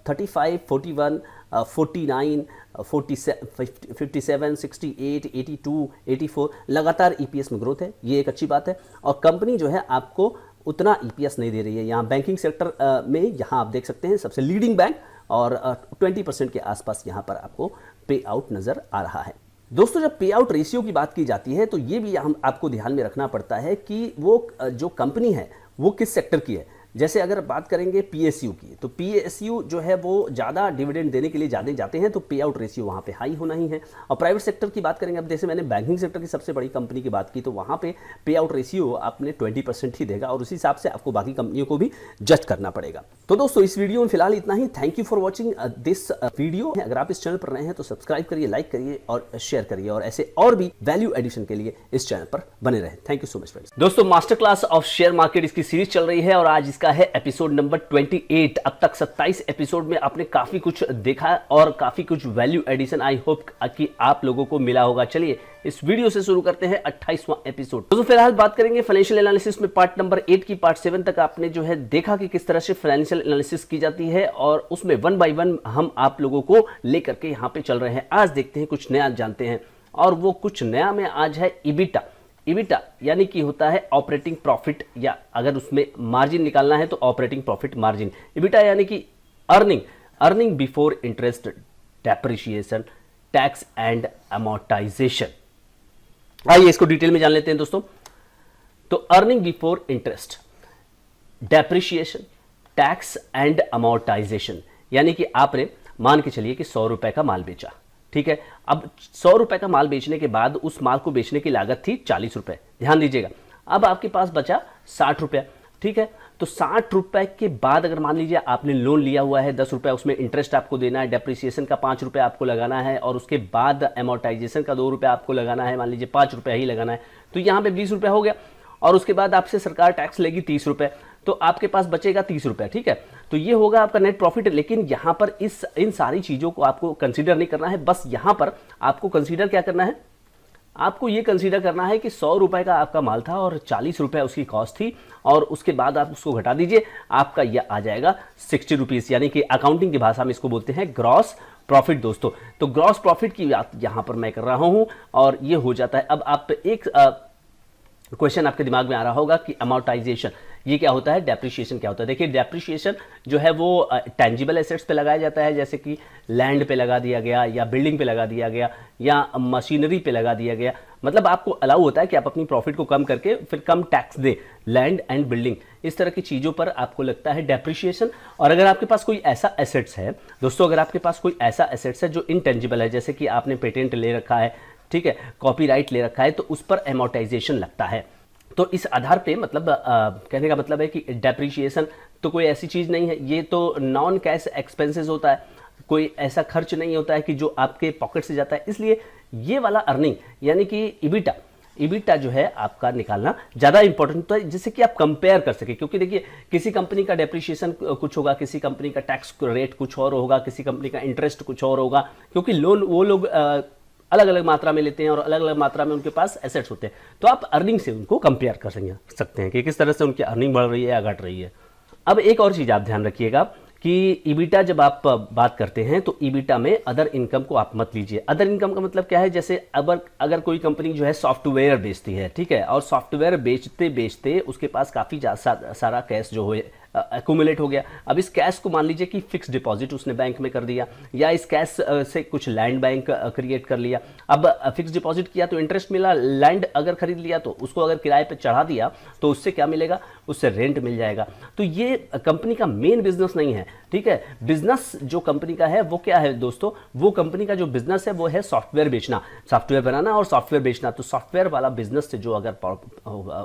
35, 41, 49, 57, 68, 82, 84 लगातार ईपीएस में ग्रोथ है। ये एक अच्छी बात है और कंपनी जो है आपको उतना ईपीएस नहीं दे रही है। यहाँ बैंकिंग सेक्टर में यहाँ आप देख सकते हैं सबसे लीडिंग बैंक और 20% के आसपास यहाँ पर आपको पे आउट नजर आ रहा है। दोस्तों जब पे आउट रेशियो की बात की जाती है तो ये भी हम आपको ध्यान में रखना पड़ता है कि वो जो कंपनी है वो किस सेक्टर की है। जैसे अगर बात करेंगे पीएसयू की, तो पीएसयू जो है वो ज़्यादा डिविडेंड देने के लिए ज़्यादा जाते हैं, तो पे आउट रेशियो वहाँ पे हाई होना ही है। और प्राइवेट सेक्टर की बात करेंगे, अब जैसे मैंने बैंकिंग सेक्टर की सबसे बड़ी कंपनी की बात की, तो वहाँ पे आउट रेशियो आपने 20% ही देगा और उसी हिसाब से आपको बाकी कंपनियों को भी जज करना पड़ेगा। तो दोस्तों इस वीडियो में फिलहाल इतना ही। Thank you for watching this video. अगर आप इस चैनल पर नए हैं तो सब्सक्राइब करिए, लाइक करिए और शेयर करिए और ऐसे और भी वैल्यू एडिशन के लिए इस चैनल पर बने रहें। Thank you so much friends. दोस्तों master class of share market इसकी सीरीज चल रही है और आज इसका है एपिसोड नंबर 28। अब तक 27 एपिसोड में आपने काफी कुछ देखा और काफी कुछ वैल्यू एडिशन आई होप कि आप लोगों को मिला होगा। चलिए इस वीडियो से शुरू करते हैं 28वां एपिसोड। तो फिलहाल बात करेंगे फाइनेंशियल एनालिसिस में पार्ट नंबर 8 की। पार्ट 7 तक आपने जो है देखा कि किस तरह से फाइनेंशियल एनालिसिस की जाती है और उसमें 1 बाय 1 हम आप लोगों को लेकर के यहाँ पे चल रहे हैं। आज देखते हैं कुछ नया जानते हैं और वो कुछ नया में आज है इबिटा। इबिटा यानी कि होता है ऑपरेटिंग प्रॉफिट, या अगर उसमें मार्जिन निकालना है तो ऑपरेटिंग प्रॉफिट मार्जिन। इबिटा यानी कि earning before interest, depreciation, tax and amortisation. आइए इसको डिटेल में जान लेते हैं दोस्तों। तो earning before interest, depreciation, tax and amortisation, यानी कि आपने मान के चलिए कि 100 रुपए का माल बेचा, ठीक है। अब 100 रुपए का माल बेचने के बाद उस माल को बेचने की लागत थी 40 रुपए, ध्यान दीजिएगा। अब आपके पास बचा 60 रुपया, ठीक है। तो 60 रुपए के बाद अगर मान लीजिए आपने लोन लिया हुआ है 10 रुपए, उसमें इंटरेस्ट आपको देना है, डेप्रिसिएशन का 5 रुपये आपको लगाना है और उसके बाद एमोर्टाइजेशन का 2 रुपये आपको लगाना है, मान लीजिए 5 रुपये ही लगाना है, तो यहाँ पे 20 रुपये हो गया। और उसके बाद आपसे सरकार टैक्स लेगी 30 रुपये, तो आपके पास बचेगा 30 रुपये, ठीक है। तो ये होगा आपका नेट प्रॉफिट। लेकिन यहाँ पर इन सारी चीज़ों को आपको कंसीडर नहीं करना है। बस यहाँ पर आपको कंसीडर क्या करना है, आपको ये कंसीडर करना है कि 100 रुपए का आपका माल था और 40 रुपए उसकी कॉस्ट थी और उसके बाद आप उसको घटा दीजिए, आपका यह आ जाएगा 60 रुपीज़, यानी कि अकाउंटिंग की भाषा में इसको बोलते हैं ग्रॉस प्रॉफिट दोस्तों। तो ग्रॉस प्रॉफिट की बात यहाँ पर मैं कर रहा हूँ और ये हो जाता है। अब आप एक क्वेश्चन आपके दिमाग में आ रहा होगा कि अमोर्टाइजेशन ये क्या होता है, डेप्रिसिएशन क्या होता है। देखिए डेप्रिसिएशन जो है वो टेंजिबल एसेट्स पे लगाया जाता है, जैसे कि लैंड पे लगा दिया गया या बिल्डिंग पे लगा दिया गया या मशीनरी पे लगा दिया गया। मतलब आपको अलाउ होता है कि आप अपनी प्रॉफिट को कम करके फिर कम टैक्स दे, लैंड एंड बिल्डिंग, इस तरह की चीज़ों पर आपको लगता है डेप्रिसिएशन। और अगर आपके पास कोई ऐसा एसेट्स है दोस्तों, अगर आपके पास कोई ऐसा एसेट्स है जो इनटेंजिबल है, जैसे कि आपने पेटेंट ले रखा है, ठीक है, कॉपीराइट ले रखा है तो उस पर एमोर्टाइजेशन लगता है। तो इस आधार पे मतलब कहने का मतलब है कि डेप्रिशिएशन तो कोई ऐसी चीज़ नहीं है, ये तो नॉन कैश एक्सपेंसेस होता है, कोई ऐसा खर्च नहीं होता है कि जो आपके पॉकेट से जाता है। इसलिए ये वाला अर्निंग यानी कि इबिटा जो है आपका निकालना ज़्यादा इंपॉर्टेंट तो है, जिससे कि आप कंपेयर कर सके। क्योंकि देखिए किसी कंपनी का डेप्रिशिएशन कुछ होगा, किसी कंपनी का टैक्स रेट कुछ और होगा, किसी कंपनी का इंटरेस्ट कुछ और होगा, क्योंकि लोन वो लोग अलग अलग मात्रा में लेते हैं और अलग अलग मात्रा में उनके पास एसेट्स होते हैं। तो आप अर्निंग से उनको कंपेयर कर सकते हैं कि किस तरह से उनकी अर्निंग बढ़ रही है या घट रही है। अब एक और चीज़ आप ध्यान रखिएगा कि ईबिटा जब आप बात करते हैं तो ईबिटा में अदर इनकम को आप मत लीजिए। अदर इनकम का मतलब क्या है, जैसे अगर कोई कंपनी जो है सॉफ्टवेयर बेचती है, ठीक है, और सॉफ्टवेयर बेचते बेचते उसके पास काफ़ी सारा कैश जो है एक्यूमुलेट हो गया। अब इस कैश को मान लीजिए कि फिक्स डिपॉजिट उसने बैंक में कर दिया, या इस कैश से कुछ लैंड बैंक क्रिएट कर लिया। अब फिक्स डिपॉजिट किया तो इंटरेस्ट मिला, लैंड अगर खरीद लिया तो उसको अगर किराए पे चढ़ा दिया तो उससे क्या मिलेगा, उससे रेंट मिल जाएगा। तो ये कंपनी का मेन बिजनेस नहीं है, ठीक है। बिजनेस जो कंपनी का है वो क्या है दोस्तों, वो कंपनी का जो बिजनेस है वो है सॉफ्टवेयर बेचना, सॉफ्टवेयर बनाना और सॉफ्टवेयर बेचना। तो सॉफ्टवेयर वाला बिजनेस से जो अगर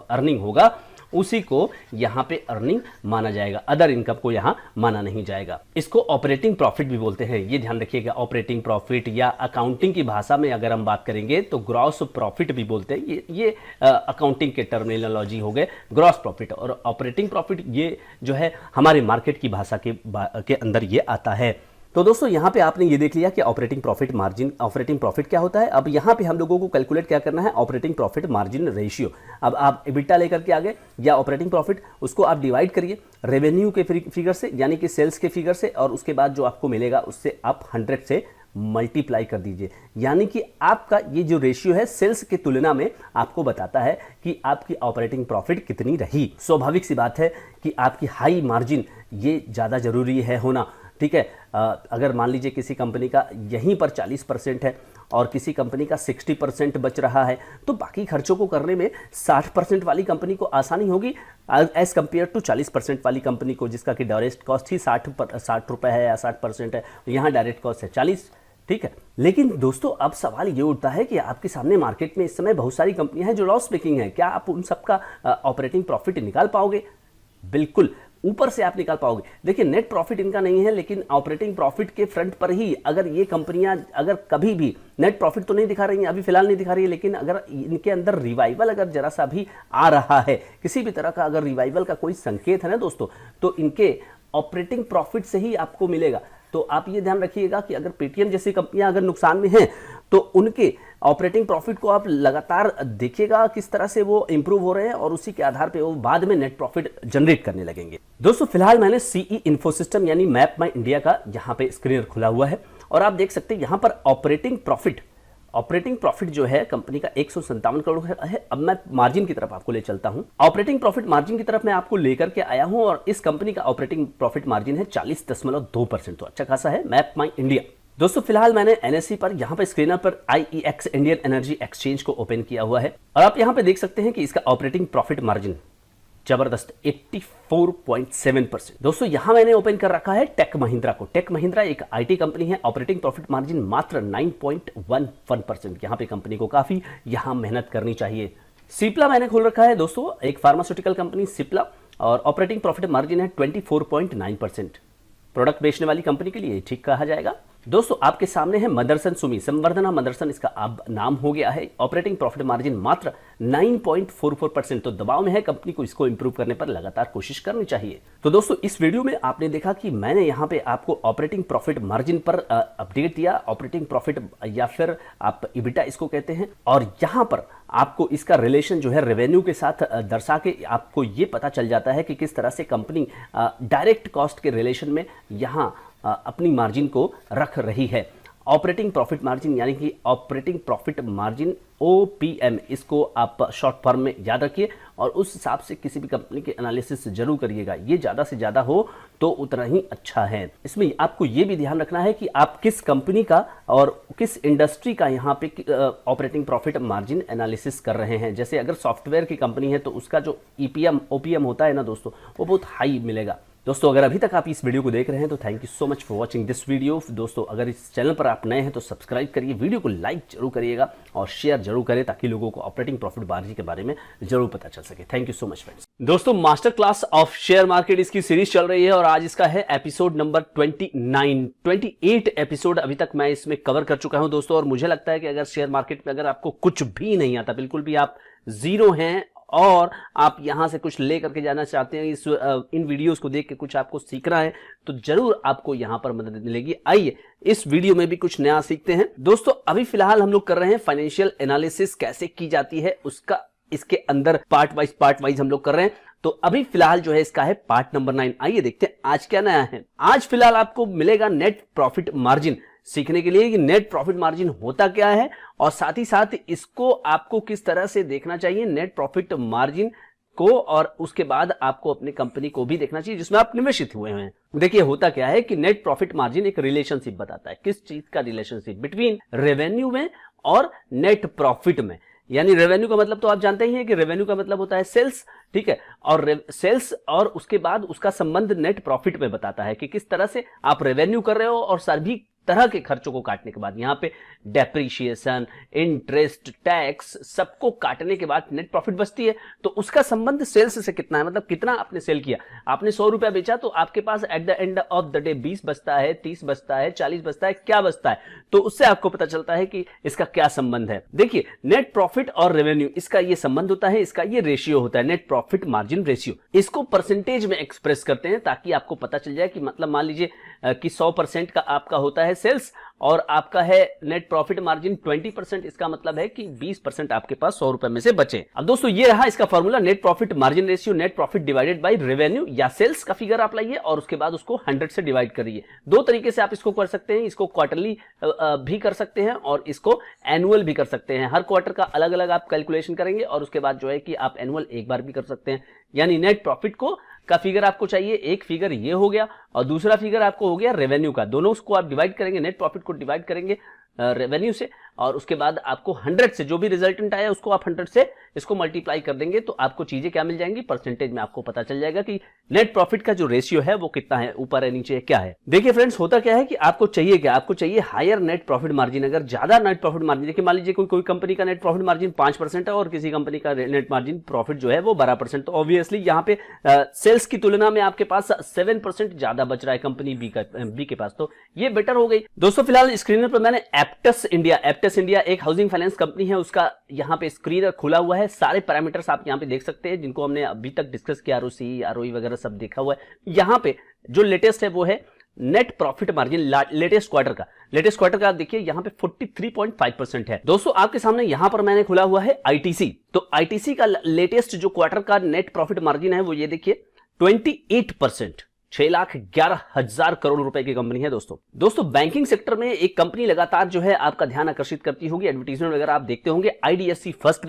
अर्निंग होगा उसी को यहां पे अर्निंग माना जाएगा, अदर इनकम को यहां माना नहीं जाएगा। इसको ऑपरेटिंग प्रॉफिट भी बोलते हैं, ये ध्यान रखिएगा। ऑपरेटिंग प्रॉफिट या अकाउंटिंग की भाषा में अगर हम बात करेंगे तो ग्रॉस प्रॉफिट भी बोलते हैं। ये अकाउंटिंग के टर्मिनोलॉजी हो गए ग्रॉस प्रॉफिट, और ऑपरेटिंग प्रॉफिट ये जो है हमारे मार्केट की भाषा के अंदर ये आता है। तो दोस्तों यहाँ पे आपने ये देख लिया कि operating profit margin, operating profit क्या होता है। अब यहाँ पे हम लोगों को कैलकुलेट क्या करना है, ऑपरेटिंग प्रॉफिट मार्जिन रेशियो। अब आप इबिटा लेकर के आ गए या ऑपरेटिंग प्रॉफिट, उसको आप डिवाइड करिए रेवेन्यू के फिगर से, यानी कि सेल्स के फिगर से, और उसके बाद जो आपको मिलेगा उससे आप 100 से मल्टीप्लाई कर दीजिए। यानी कि आपका ये जो रेशियो है सेल्स की तुलना में आपको बताता है कि आपकी ऑपरेटिंग प्रॉफिट कितनी रही। स्वाभाविक सी बात है कि आपकी हाई मार्जिन ये ज़्यादा जरूरी है होना, ठीक है। अगर मान लीजिए किसी कंपनी का यहीं पर 40% है और किसी कंपनी का 60% बच रहा है, तो बाकी खर्चों को करने में 60% वाली कंपनी को आसानी होगी एज कंपेयर टू 40% वाली कंपनी को, जिसका कि डायरेक्ट कॉस्ट ही 60 रुपये है या 60% है, यहाँ डायरेक्ट कॉस्ट है 40, ठीक है। लेकिन दोस्तों अब सवाल ये उठता है कि आपके सामने मार्केट में इस समय बहुत सारी कंपनियां हैं जो लॉस मेकिंग है, क्या आप उन सबका ऑपरेटिंग प्रॉफिट निकाल पाओगे? बिल्कुल ऊपर से आप निकाल पाओगे। देखिए नेट प्रॉफिट इनका नहीं है, लेकिन ऑपरेटिंग प्रॉफिट के फ्रंट पर ही अगर ये कंपनियां अगर कभी भी नेट प्रॉफिट तो नहीं दिखा रही हैं, अभी फिलहाल नहीं दिखा रही है, लेकिन अगर इनके अंदर रिवाइवल अगर जरा सा भी आ रहा है, किसी भी तरह का अगर रिवाइवल का कोई संकेत है ना दोस्तों, तो इनके ऑपरेटिंग प्रॉफिट से ही आपको मिलेगा। तो आप ये ध्यान रखिएगा कि अगर पेटीएम जैसी कंपनियां अगर नुकसान में हैं तो उनके ऑपरेटिंग प्रॉफिट को आप लगातार देखिएगा किस तरह से वो इंप्रूव हो रहे हैं, और उसी के आधार पे वो बाद में नेट प्रॉफिट जनरेट करने लगेंगे। दोस्तों फिलहाल मैंने सीई इन्फोसिस्टम यानी मैप माई इंडिया का यहाँ पे स्क्रीनर खुला हुआ है, और आप देख सकते हैं यहाँ पर ऑपरेटिंग प्रॉफिट जो है कंपनी का 157 करोड़ है। अब मैं मार्जिन की तरफ आपको ले चलता हूं। ऑपरेटिंग प्रॉफिट मार्जिन की तरफ मैं आपको लेकर के आया हूं, और इस कंपनी का ऑपरेटिंग प्रॉफिट मार्जिन है 40.2%, तो अच्छा खासा है मैप माई इंडिया। दोस्तों फिलहाल मैंने एनएससी पर यहाँ पे स्क्रीनर पर IEX इंडियन एनर्जी एक्सचेंज को ओपन किया हुआ है, और आप यहाँ पे देख सकते हैं कि इसका ऑपरेटिंग प्रॉफिट मार्जिन जबरदस्त 84.7%। दोस्तों यहां मैंने ओपन कर रखा है टेक महिंद्रा को। टेक महिंद्रा एक आईटी कंपनी है, ऑपरेटिंग प्रॉफिट मार्जिन मात्र 9.11%। यहां पे कंपनी को काफी यहां मेहनत करनी चाहिए। सिप्ला मैंने खोल रखा है दोस्तों, एक फार्मास्यूटिकल कंपनी सिप्ला, और ऑपरेटिंग प्रॉफिट मार्जिन है 24.9%। प्रोडक्ट बेचने वाली कंपनी के लिए ठीक कहा जाएगा। दोस्तों आपके सामने है मदरसन सुमी, संवर्धना मदरसन इसका अब नाम हो गया है। ऑपरेटिंग प्रॉफिट मार्जिन मात्र 9.44%। तो दबाव में है कंपनी को, इसको इंप्रूव करने पर लगातार कोशिश करनी चाहिए। तो दोस्तों इस वीडियो में आपने देखा कि मैंने यहाँ पे आपको ऑपरेटिंग प्रॉफिट मार्जिन पर अपडेट दिया, ऑपरेटिंग प्रॉफिट या फिर आप इबिटा इसको कहते हैं, और यहाँ पर आपको इसका रिलेशन जो है रेवेन्यू के साथ दर्शा के आपको ये पता चल जाता है कि किस तरह से कंपनी डायरेक्ट कॉस्ट के रिलेशन में यहाँ अपनी मार्जिन को रख रही है। ऑपरेटिंग प्रॉफिट मार्जिन यानी कि ऑपरेटिंग प्रॉफिट मार्जिन OPM, इसको आप शॉर्ट फॉर्म में याद रखिए, और उस हिसाब से किसी भी कंपनी के एनालिसिस जरूर करिएगा। ये ज़्यादा से ज़्यादा हो तो उतना ही अच्छा है। इसमें आपको ये भी ध्यान रखना है कि आप किस कंपनी का और किस इंडस्ट्री का यहाँ पे ऑपरेटिंग प्रॉफिट मार्जिन एनालिसिस कर रहे हैं। जैसे अगर सॉफ्टवेयर की कंपनी है तो उसका जो OPM होता है ना दोस्तों, वो बहुत हाई मिलेगा, दोस्तों अगर अभी तक आप इस वीडियो को देख रहे हैं तो thank you so much for watching this video. दोस्तों अगर इस चैनल पर आप नए हैं तो सब्सक्राइब करिए, वीडियो को लाइक जरूर करिएगा और शेयर जरूर करें ताकि लोगों को ऑपरेटिंग प्रॉफिट मार्जिन के बारे में जरूर पता चल सके। Thank you so much friends. दोस्तों master class of share market इसकी सीरीज चल रही है और आज इसका है एपिसोड नंबर 28 एपिसोड अभी तक मैं इसमें कवर कर चुका हूं दोस्तों। और मुझे लगता है कि अगर शेयर मार्केट में अगर आपको कुछ भी नहीं आता, बिल्कुल भी आप जीरो हैं और आप यहां से कुछ ले करके जाना चाहते हैं, इन वीडियोस को देख के कुछ आपको सीखना है, तो जरूर आपको यहां पर मदद मिलेगी। आइए इस वीडियो में भी कुछ नया सीखते हैं। दोस्तों अभी फिलहाल हम लोग कर रहे हैं फाइनेंशियल एनालिसिस कैसे की जाती है उसका, इसके अंदर पार्ट वाइज हम लोग कर रहे हैं। तो अभी फिलहाल जो है इसका है पार्ट नंबर 9। आइए देखते हैं आज क्या नया है। आज फिलहाल आपको मिलेगा नेट प्रॉफिट मार्जिन सीखने के लिए कि नेट प्रॉफिट मार्जिन होता क्या है और साथ ही साथ इसको आपको किस तरह से देखना चाहिए नेट प्रॉफिट मार्जिन को, और उसके बाद आपको अपनी कंपनी को भी देखना चाहिए जिसमें आप निवेशित हुए हैं। देखिए होता क्या है कि नेट प्रॉफिट मार्जिन एक रिलेशनशिप बताता है। किस चीज का रिलेशनशिप? बिटवीन रेवेन्यू में और नेट प्रॉफिट में। यानी रेवेन्यू का मतलब तो आप जानते ही हैं कि रेवेन्यू का मतलब होता है सेल्स, ठीक है, और सेल्स और उसके बाद उसका संबंध नेट प्रॉफिट में बताता है कि किस तरह से आप रेवेन्यू कर रहे हो और सभी तरह के खर्चों को काटने के बाद, यहां पे डेप्रीशिएशन, इंटरेस्ट, टैक्स सबको काटने के बाद नेट प्रॉफिट बचती है। तो उसका संबंध सेल्स से कितना है, मतलब कितना आपने सेल किया। आपने 100 रुपया बेचा तो आपके पास at the end of the day 20 बचता है, 30 बचता है, 40 बचता है, क्या बचता है, तो उससे आपको पता चलता है कि इसका क्या संबंध है। देखिए नेट प्रॉफिट और रेवेन्यू इसका ये संबंध होता है, इसका ये रेशियो होता है, नेट प्रॉफिट मार्जिन रेशियो। इसको परसेंटेज में एक्सप्रेस करते हैं ताकि आपको पता चल जाए कि मतलब मान लीजिए कि 100% का आपका होता है सेल्स और आपका है नेट प्रॉफिट मार्जिन 20%, इसका मतलब है कि 20% आपके पास 100 रुपए में से बचे। अब दोस्तों ये रहा इसका formula, net profit margin ratio, net profit divided by revenue या सेल्स का फिगर आप लाइए और उसके बाद उसको 100 से डिवाइड करिए। दो तरीके से आप इसको कर सकते हैं, इसको क्वार्टरली भी कर सकते हैं और इसको एनुअल भी कर सकते हैं। हर क्वार्टर का अलग अलग आप कैलकुलेशन करेंगे और उसके बाद जो है कि आप एनुअल एक बार भी कर सकते हैं। यानी नेट प्रॉफिट का फिगर आपको चाहिए, एक फिगर ये हो गया और दूसरा फिगर आपको हो गया रेवेन्यू का। दोनों को आप डिवाइड करेंगे, नेट प्रॉफिट को डिवाइड करेंगे रेवेन्यू से और उसके बाद आपको 100 से जो भी रिजल्टेंट आया उसको आप 100 से इसको मल्टीप्लाई कर देंगे तो आपको चीजें क्या मिल जाएंगी, परसेंटेज में आपको पता चल जाएगा कि नेट प्रॉफिट का जो रेशियो है वो कितना है, ऊपर है नीचे है, क्या है। देखिए फ्रेंड्स होता क्या है कि आपको चाहिए क्या, आपको चाहिए हायर नेट प्रॉफिट मार्जिन। अगर ज्यादा नेट प्रॉफिट मार्जिन, देखिए मान लीजिए कोई कंपनी का नेट प्रॉफिट मार्जिन 5% है और किसी कंपनी का नेट मार्जिन प्रॉफिट जो है वो 12%, तो ऑब्वियसली यहाँ पे सेल्स की तुलना में आपके पास 7% ज्यादा बच रहा है कंपनी बी के पास, तो ये बेटर हो गई। दोस्तों फिलहाल स्क्रीन पर मैंने एप्टस इंडिया एक हाउसिंग फाइनेंस कंपनी है, उसका यहाँ पे स्क्रीन खुला हुआ है। सारे पैरामीटर्स आप यहाँ पे देख सकते हैं जिनको हमने अभी तक डिस्कस किया, आरओसी, आरओई वगैरह सब देखा हुआ है। यहाँ पे जो लेटेस्ट है वो है net profit margin latest quarter का आप देखिए यहाँ पे 43.5% है। दोस्तों आपके सामने यहाँ पर मैंने खुला हुआ है आईटीसी, तो आईटीसी का लेटेस्ट जो क्वार्टर का नेट प्रॉफिट मार्जिन है वो ये देखिए 28%, 6,11,000 करोड़ रुपए की कंपनी है दोस्तों बैंकिंग सेक्टर में एक कंपनी लगातार जो है आपका ध्यान आकर्षित करती होगी, एडवर्टीजमेंट वगैरह आप देखते होंगे, आईडीएफसी फर्स्ट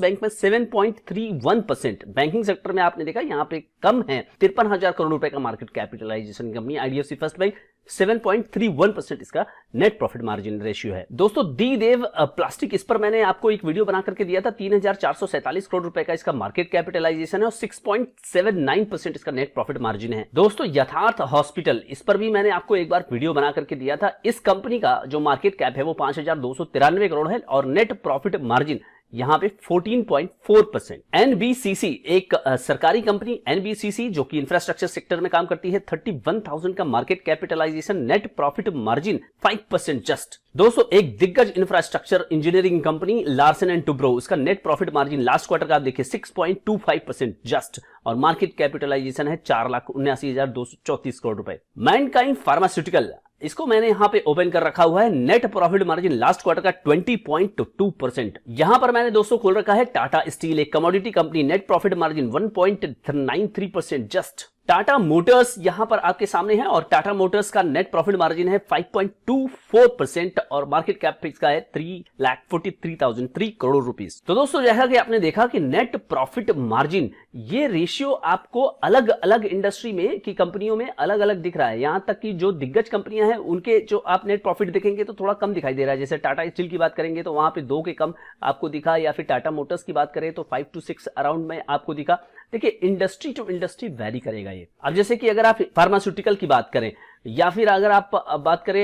बैंक में 7.31%। बैंकिंग सेक्टर में आपने देखा यहाँ पे कम है, 53,000 करोड़ रुपए का market capitalisation company IDFC First Bank, 7.31% इसका नेट प्रॉफिट मार्जिन रेशियो है। दोस्तों दी देव प्लास्टिक, इस पर मैंने आपको एक वीडियो बना करके दिया था, 3,447 करोड़ रुपए का इसका मार्केट कैपिटलाइजेशन है और 6.79% इसका नेट प्रॉफिट मार्जिन है। दोस्तों यथार्थ हॉस्पिटल, इस पर भी मैंने आपको एक बार वीडियो बना करके दिया था। इस कंपनी का जो मार्केट कैप है वो 5,293 करोड़ है और नेट प्रॉफिट मार्जिन यहां पे 14.4%। एनबीसीसी एक सरकारी कंपनी, एनबीसीसी जो कि इंफ्रास्ट्रक्चर सेक्टर में काम करती है, 31,000 का market capitalization, net profit margin 5% just. दोस्तों एक दिग्गज infrastructure engineering company Larsen and Toubro, इसका net profit margin last quarter का आप देखिए 6.25% जस्ट और मार्केट कैपिटलाइजेशन है 4,79,234 करोड़ रुपए। मैनकाइंड फार्मास्यूटिकल, इसको मैंने यहां पे ओपन कर रखा हुआ है, net profit margin last quarter का 20.2%। यहां पर मैंने दोस्तों खोल रखा है टाटा स्टील, एक commodity company, net profit margin 1.93% just. Tata Motors यहां पर आपके सामने है और टाटा मोटर्स का नेट प्रॉफिट मार्जिन है 5.24% और मार्केट कैप इसका है 3,43,003 करोड़ रुपीस। तो दोस्तों जैसा कि आपने देखा कि नेट प्रॉफिट मार्जिन ये रेशियो आपको अलग अलग इंडस्ट्री में की कंपनियों में अलग अलग दिख रहा है। यहां तक कि जो दिग्गज कंपनियां हैं उनके जो आप नेट प्रॉफिट देखेंगे तो थोड़ा कम दिखाई दे रहा है। जैसे टाटा स्टील की बात करेंगे तो वहां पे 2 के कम आपको दिखा, या फिर टाटा मोटर्स की बात करें तो 5 to 6 अराउंड में आपको दिखा। देखिए इंडस्ट्री टू इंडस्ट्री वैरी करेगा ये। अब जैसे कि अगर आप फार्मास्यूटिकल की बात करें या फिर अगर आप बात करें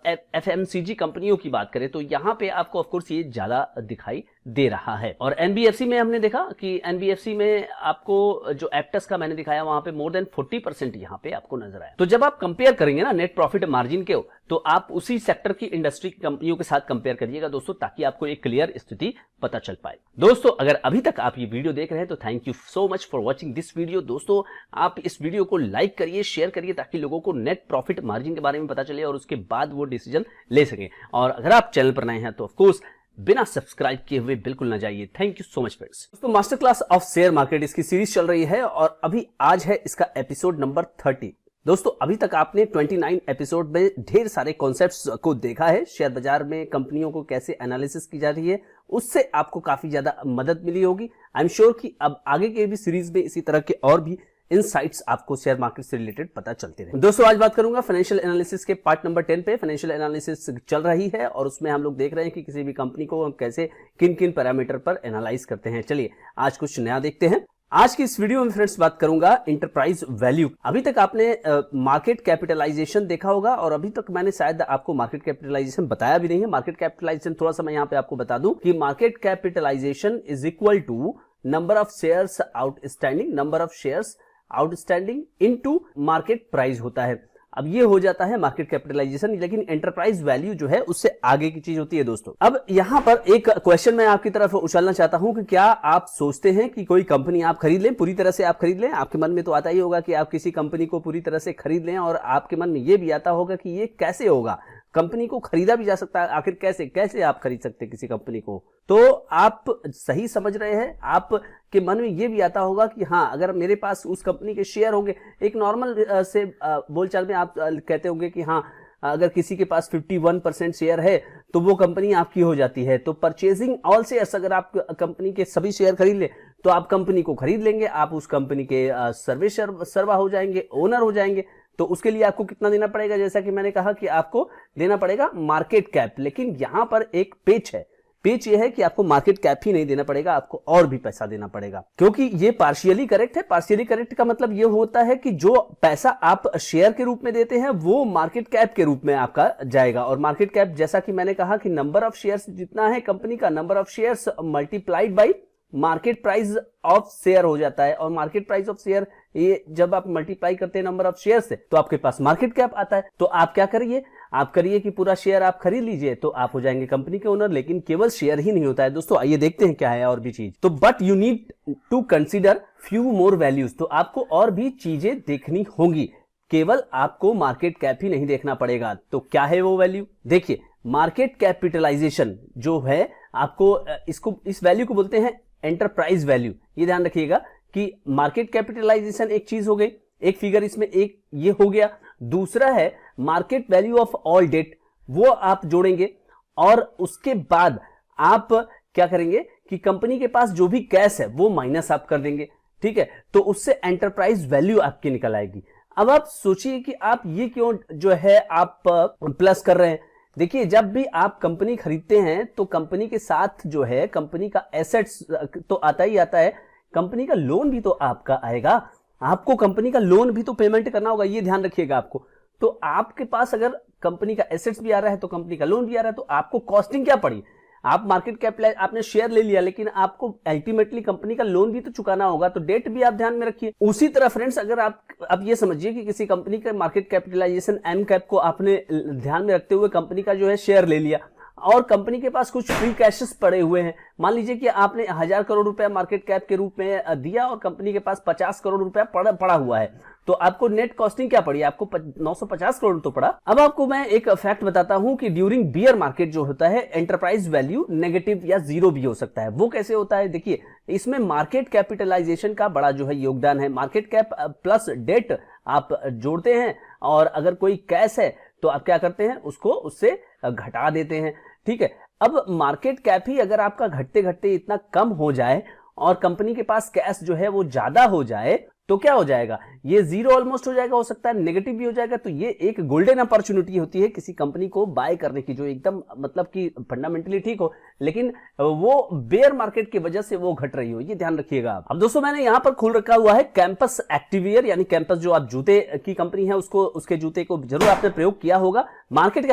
एफएमसीजी कंपनियों की बात करें तो यहाँ पे आपको ऑफकोर्स ये ज्यादा दिखाई दे रहा है। और एनबीएफसी में हमने देखा कि एनबीएफसी में आपको जो एप्टस का मैंने दिखाया वहां पे मोर देन 40% यहाँ पे आपको नजर आया। तो जब आप कंपेयर करेंगे ना नेट प्रॉफिट मार्जिन के तो आप उसी सेक्टर की इंडस्ट्री की कंपनियों के साथ कंपेयर करिएगा दोस्तों, ताकि आपको एक क्लियर स्थिति पता चल पाए। दोस्तों अगर अभी तक आप ये वीडियो देख रहे हैं तो thank you so much for watching this video. दोस्तों आप इस वीडियो को लाइक करिए, शेयर करिए, ताकि लोगों को नेट प्रॉफिट मार्जिन के बारे में पता चले और उसके बाद वो डिसीजन ले सकें। और अगर आप चैनल पर नए हैं तो ऑफकोर्स बिना सब्सक्राइब किए हुए बिल्कुल ना जाइए। Thank you so much friends. दोस्तों master class of share market इसकी सीरीज चल रही है और अभी आज है इसका एपिसोड नंबर 30। दोस्तों अभी तक आपने 29 एपिसोड में ढेर सारे कॉन्सेप्ट्स को देखा है, शेयर बाजार में कंपनियों को कैसे एनालिसिस की जा रही है, उससे आपको काफी ज्यादा मदद मिली होगी। आई एम श्योर कि अब आगे के भी सीरीज में इसी तरह के और भी इनसाइट्स आपको शेयर मार्केट से रिलेटेड पता चलते रहे। दोस्तों आज बात करूंगा फाइनेंशियल एनालिसिस के पार्ट नंबर 10 पे। फाइनेंशियल एनालिसिस चल रही है और उसमें हम लोग देख रहे हैं कि किसी भी कंपनी को हम कैसे किन किन पैरामीटर पर एनालाइज करते हैं। चलिए आज कुछ नया देखते हैं। आज की इस वीडियो में फ्रेंड्स बात करूंगा इंटरप्राइज वैल्यू। अभी तक आपने मार्केट कैपिटलाइजेशन देखा होगा और अभी तक मैंने शायद आपको मार्केट कैपिटलाइजेशन बताया भी नहीं है। मार्केट कैपिटलाइजेशन थोड़ा सा मैं यहाँ पे आपको बता दूं कि market capitalisation is equal to number of shares outstanding, number of shares outstanding into market price होता है। अब ये हो जाता है मार्केट कैपिटलाइजेशन, लेकिन एंटरप्राइज वैल्यू जो है उससे आगे की चीज होती है दोस्तों। अब यहां पर एक क्वेश्चन मैं आपकी तरफ उछालना चाहता हूं कि क्या आप सोचते हैं कि कोई कंपनी आप खरीद लें, पूरी तरह से आप खरीद लें? आपके मन में तो आता ही होगा कि आप किसी कंपनी को पूरी तरह से खरीद लें और आपके मन में ये भी आता होगा कि ये कैसे होगा, कंपनी को खरीदा भी जा सकता है, आखिर कैसे आप खरीद सकते हैं किसी कंपनी को? तो आप सही समझ रहे हैं। आपके मन में ये भी आता होगा कि हाँ अगर मेरे पास उस कंपनी के शेयर होंगे, एक नॉर्मल से बोलचाल में आप कहते होंगे कि हाँ अगर किसी के पास 51% शेयर है तो वो कंपनी आपकी हो जाती है। तो परचेजिंग ऑल शेयर्स, अगर आप कंपनी के सभी शेयर खरीद ले तो आप कंपनी को खरीद लेंगे, आप उस कंपनी के सर्वा हो जाएंगे, ओनर हो जाएंगे। तो उसके लिए आपको कितना देना पड़ेगा? जैसा कि मैंने कहा कि आपको देना पड़ेगा मार्केट कैप। लेकिन यहां पर एक पेच है, पेच ये है कि आपको मार्केट कैप ही नहीं देना पड़ेगा, आपको और भी पैसा देना पड़ेगा, क्योंकि ये पार्शियली करेक्ट है। पार्शियली करेक्ट का मतलब ये होता है कि जो पैसा आप शेयर के रूप में देते हैं वो मार्केट कैप के रूप में आपका जाएगा। और मार्केट कैप जैसा कि मैंने कहा कि नंबर ऑफ शेयर्स जितना है कंपनी का, number of shares multiplied by market price of share हो जाता है। और मार्केट प्राइस ऑफ शेयर ये जब आप मल्टीप्लाई करते हैं नंबर ऑफ शेयर से तो आपके पास मार्केट कैप आता है। तो आप क्या करिए, आप करिए कि पूरा शेयर आप खरीद लीजिए तो आप हो जाएंगे कंपनी के ओनर। लेकिन केवल शेयर ही नहीं होता है दोस्तों, आइए देखते हैं क्या है और भी चीज। तो but you need to consider few more values. तो आपको और भी चीजें देखनी होंगी, केवल आपको मार्केट कैप ही नहीं देखना पड़ेगा। तो क्या है वो वैल्यू? देखिए मार्केट कैपिटलाइजेशन जो है आपको इस वैल्यू को बोलते हैं एंटरप्राइज वैल्यू। ये ध्यान रखिएगा कि मार्केट कैपिटलाइजेशन एक चीज हो गई, एक फिगर इसमें एक ये हो गया। दूसरा है market value of all debt, वो आप जोड़ेंगे और उसके बाद आप क्या करेंगे कि कंपनी के पास जो भी कैश है वो माइनस आप कर देंगे, ठीक है? तो उससे एंटरप्राइज वैल्यू आपकी निकल आएगी। अब आप सोचिए कि आप ये क्यों जो है आप प्लस कर रहे हैं। देखिए जब भी आप कंपनी खरीदते हैं तो कंपनी के साथ जो है कंपनी का एसेट्स तो आता ही आता है, कंपनी का लोन भी तो आपका आएगा, आपको कंपनी का लोन भी तो पेमेंट करना होगा, ये ध्यान रखिएगा आपको। तो आपके पास अगर कंपनी का एसेट्स भी आ रहा है तो कंपनी का लोन भी आ रहा है, तो आपको कॉस्टिंग क्या पड़ी? आप मार्केट कैपिटल आपने शेयर ले लिया, लेकिन आपको अल्टीमेटली कंपनी का लोन भी तो चुकाना होगा, तो डेट भी आप ध्यान में रखिए। उसी तरह फ्रेंड्स अगर आप अब ये समझिए कि किसी कंपनी का मार्केट कैपिटलाइजेशन एम कैप को आपने ध्यान में रखते हुए कंपनी का जो है शेयर ले लिया और कंपनी के पास कुछ फ्री कैशेस पड़े हुए हैं। मान लीजिए कि आपने 1000 करोड़ रुपया मार्केट कैप के रूप में दिया और कंपनी के पास 50 करोड़ रुपया पड़ा हुआ है, तो आपको नेट कॉस्टिंग क्या पड़ी? आपको 950 करोड़ तो पड़ा। अब आपको मैं एक फैक्ट बताता हूं कि ड्यूरिंग बियर मार्केट जो होता है एंटरप्राइज वैल्यू नेगेटिव या जीरो भी हो सकता है। वो कैसे होता है? देखिए इसमें मार्केट कैपिटलाइजेशन का बड़ा जो है योगदान है। मार्केट कैप प्लस डेट आप जोड़ते हैं और अगर कोई कैश है तो आप क्या करते हैं, उसको उससे घटा देते हैं, ठीक है? अब मार्केट कैप ही अगर आपका घटते घटते इतना कम हो जाए और कंपनी के पास कैश जो है वो ज्यादा हो जाए तो क्या हो जाएगा, ये जीरो ऑलमोस्ट हो जाएगा, हो सकता है नेगेटिव भी हो जाएगा। तो ये एक गोल्डन अपॉर्चुनिटी होती है किसी कंपनी को बाय करने की, जो एकदम मतलब कि फंडामेंटली ठीक हो, लेकिन वो बेयर मार्केट की वजह से वो घट रही हो, ये ध्यान रखिएगा आप। अब दोस्तों मैंने यहां पर खोल रखा हुआ है कैंपस एक्टिवियर, यानी कैंपस जो आप जूते की कंपनी है, उसको उसके जूते को जरूर आपने प्रयोग किया होगा। मार्केट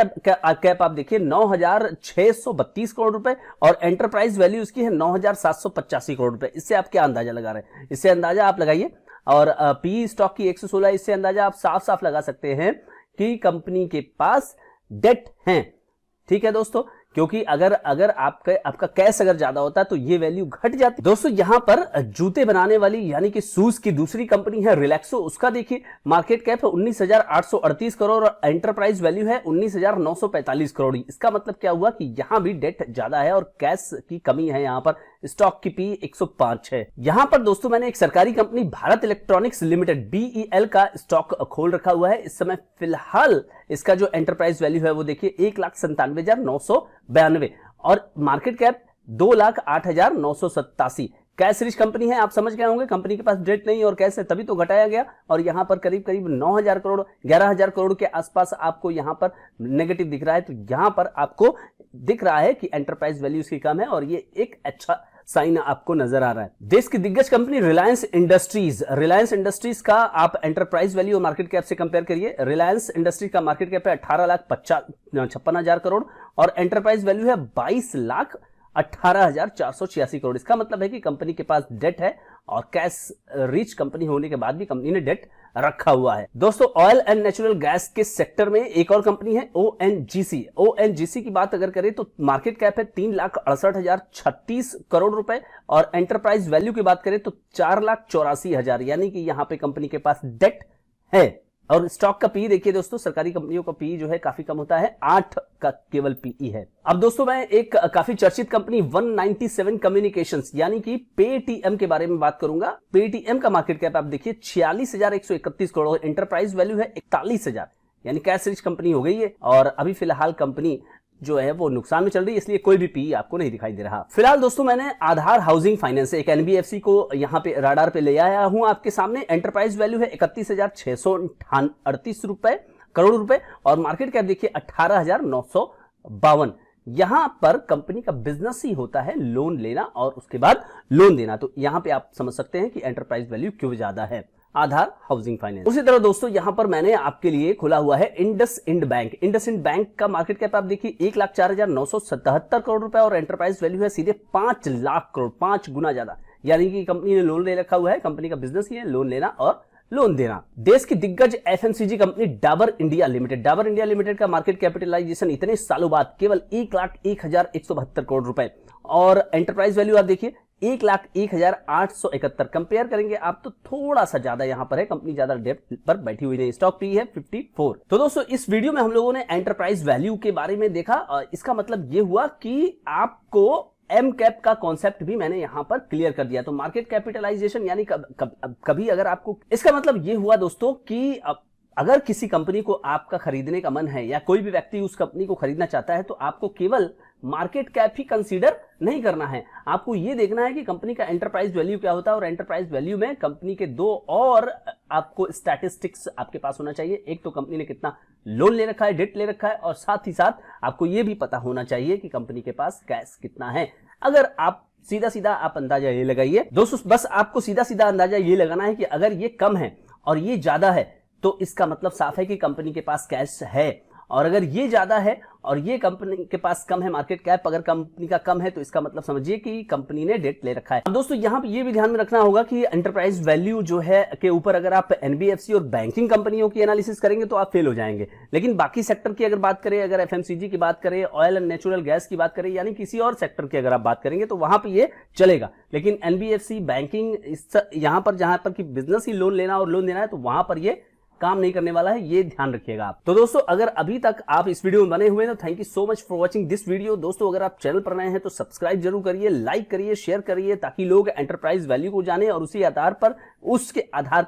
कैप आप देखिए 9,632 करोड़ रुपए और एंटरप्राइज वैल्यू इसकी है 9,785 करोड़ रुपए। इससे आप क्या अंदाजा लगा रहे हैं, इससे अंदाजा आप लगाइए। और पी स्टॉक की 116, इससे अंदाजा आप साफ साफ लगा सकते हैं कि कंपनी के पास डेट है। ठीक है दोस्तों, क्योंकि अगर आपका कैश अगर ज्यादा होता है तो ये वैल्यू घट जाती। दोस्तों यहां पर जूते बनाने वाली यानी कि शूज की दूसरी कंपनी है रिलैक्सो, उसका देखिए मार्केट कैप है 19,838 करोड़ और एंटरप्राइज वैल्यू है 19,945 करोड़। इसका मतलब क्या हुआ कि यहां भी डेट ज्यादा है और कैश की कमी है। यहां पर स्टॉक की पी 105 है। यहां पर दोस्तों मैंने एक सरकारी company Bharat electronics limited BEL का स्टॉक खोल रखा हुआ है। इस समय फिलहाल इसका जो एंटरप्राइज वैल्यू है वो देखिए 1,97,992 और market cap 2,08,987। Cash rich company है, आप समझ गए होंगे, कंपनी के पास डेट नहीं और कैश है, तभी तो घटाया गया। और यहां पर करीब करीब 9,000 करोड़ 11,000 करोड़ के आसपास आपको यहां पर नेगेटिव दिख रहा है। तो यहां पर आपको दिख रहा है कि एंटरप्राइज वैल्यू इसकी कम है और ये एक अच्छा साइन आपको नजर आ रहा है। देश की दिग्गज कंपनी रिलायंस इंडस्ट्रीज का आप एंटरप्राइज वैल्यू और मार्केट कैप से कंपेयर करिए। रिलायंस इंडस्ट्रीज का मार्केट कैप है 18,56,000 करोड़ और एंटरप्राइज वैल्यू है 22,18,486 करोड़। इसका मतलब है कि कंपनी के पास डेट है और कैश रिच कंपनी होने के बाद भी कंपनी ने डेट रखा हुआ है। दोस्तों ऑयल एंड नेचुरल गैस के सेक्टर में एक और कंपनी है ONGC की बात अगर करें तो मार्केट कैप है 3,68,036 करोड़ रुपए और एंटरप्राइज वैल्यू की बात करें तो 4,84,000, यानी कि यहां पे कंपनी के पास डेट है। और स्टॉक का पी देखिए दोस्तों, सरकारी कंपनियों का पी जो है काफी कम होता है, 8 का केवल पीई है। अब दोस्तों मैं एक काफी चर्चित कंपनी 197 कम्युनिकेशंस यानी कि पेटीएम के बारे में बात करूंगा। पेटीएम का मार्केट कैप आप देखिए 46,131 करोड़, एंटरप्राइज वैल्यू है 41,000, यानी कैश रिच कंपनी हो गई है। और अभी फिलहाल कंपनी जो है वो नुकसान में चल रही है, इसलिए कोई भी पी आपको नहीं दिखाई दे रहा। फिलहाल दोस्तों मैंने आधार हाउसिंग फाइनेंस एक NBFC को यहां पे राडार पे ले आया हूं आपके सामने। एंटरप्राइज वैल्यू है 31,638 करोड़ रुपए और मार्केट कैप देखिए 18,952। यहां पर कंपनी का बिजनेस ही होता है लोन लेना और उसके बाद लोन देना, तो यहां पे आप समझ सकते हैं कि एंटरप्राइज वैल्यू क्यों ज्यादा है आधार हाउसिंग फाइनेंस। उसी तरह दोस्तों यहां पर मैंने आपके लिए खुला हुआ है इंडसइंड बैंक का मार्केट कैप आप देखिए 1,04,977 करोड़ रुपए और एंटरप्राइज वैल्यू है सीधे 5 लाख करोड़, 5 गुना ज्यादा, यानी कि कंपनी ने लोन ले रखा हुआ है। कंपनी का बिजनेस ही है लोन लेना और लोन देना। देश की दिग्गज FMCG company Dabur India limited का मार्केट कैपिटलाइजेशन इतने सालों बाद केवल 1,01,172 करोड़ रुपए और एंटरप्राइज वैल्यू आप देखिए 1,01,871। कंपेयर करेंगे आप तो थोड़ा सा ज्यादा यहां पर है, कंपनी ज्यादा डेप्थ पर बैठी हुई नहीं। स्टॉक पी है 54। तो दोस्तों इस वीडियो में हम लोगों ने एंटरप्राइज वैल्यू के बारे में देखा। इसका मतलब यह हुआ कि आपको एम कैप का कॉन्सेप्ट भी मैंने यहां पर क्लियर कर दिया। तो मार्केट कैपिटलाइजेशन यानी कभी अगर आपको, इसका मतलब यह हुआ दोस्तों कि अगर किसी कंपनी को आपका खरीदने का मन है या कोई भी व्यक्ति उस कंपनी को खरीदना चाहता है तो आपको केवल मार्केट कैप ही कंसीडर नहीं करना है, आपको यह देखना है कि कंपनी का एंटरप्राइज वैल्यू क्या होता है। और एंटरप्राइज वैल्यू में कंपनी के दो और आपको स्टैटिस्टिक्स आपके पास होना चाहिए। एक तो कंपनी ने कितना लोन ले रखा है, डेट ले रखा है, और साथ ही साथ आपको यह भी पता होना चाहिए कि कंपनी के पास कैश कितना है। अगर आप सीधा सीधा आप अंदाजा ये लगाइए दोस्तों, बस आपको सीधा सीधा अंदाजा ये लगाना है कि अगर ये कम है और ये ज्यादा है तो इसका मतलब साफ है कि कंपनी के पास कैश है, और अगर ये ज्यादा है और ये कंपनी के पास कम है, मार्केट कैप अगर कंपनी का कम है तो इसका मतलब समझिए कि कंपनी ने डेट ले रखा है। अब दोस्तों यहां पे ये भी ध्यान में रखना होगा कि एंटरप्राइज वैल्यू जो है के ऊपर अगर आप NBFC और बैंकिंग कंपनियों की एनालिसिस करेंगे तो आप फेल हो जाएंगे। लेकिन बाकी सेक्टर की अगर बात करें, अगर FMCG की बात करें, ऑयल एंड नेचुरल गैस की बात करें, यानी किसी और सेक्टर की अगर आप बात करेंगे तो वहां पर ये चलेगा। लेकिन NBFC बैंकिंग यहां पर जहां पर कि बिजनेस ही लोन लेना और लोन देना है तो वहां पर ये काम नहीं करने वाला है, ये ध्यान रखिएगा आप। तो दोस्तों अगर अभी तक आप इस वीडियो में बने हुए हैं तो thank you so much for watching this video. दोस्तों अगर आप चैनल पर नए हैं तो सब्सक्राइब जरूर करिए, लाइक करिए, शेयर करिए, ताकि लोग एंटरप्राइज वैल्यू को जाने और उसके आधार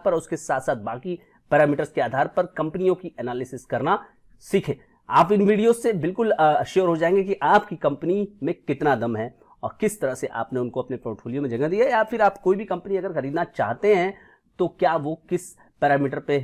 पर उसके साथ साथ बाकी पैरामीटर्स के आधार पर कंपनियों की एनालिसिस करना सीखें। आप इन वीडियो से बिल्कुल श्योर हो जाएंगे कि आपकी कंपनी में कितना दम है और किस तरह से आपने उनको अपने पोर्टफोलियो में जगह दी है, या फिर आप कोई भी कंपनी अगर खरीदना चाहते हैं तो क्या वो किस पैरामीटर पे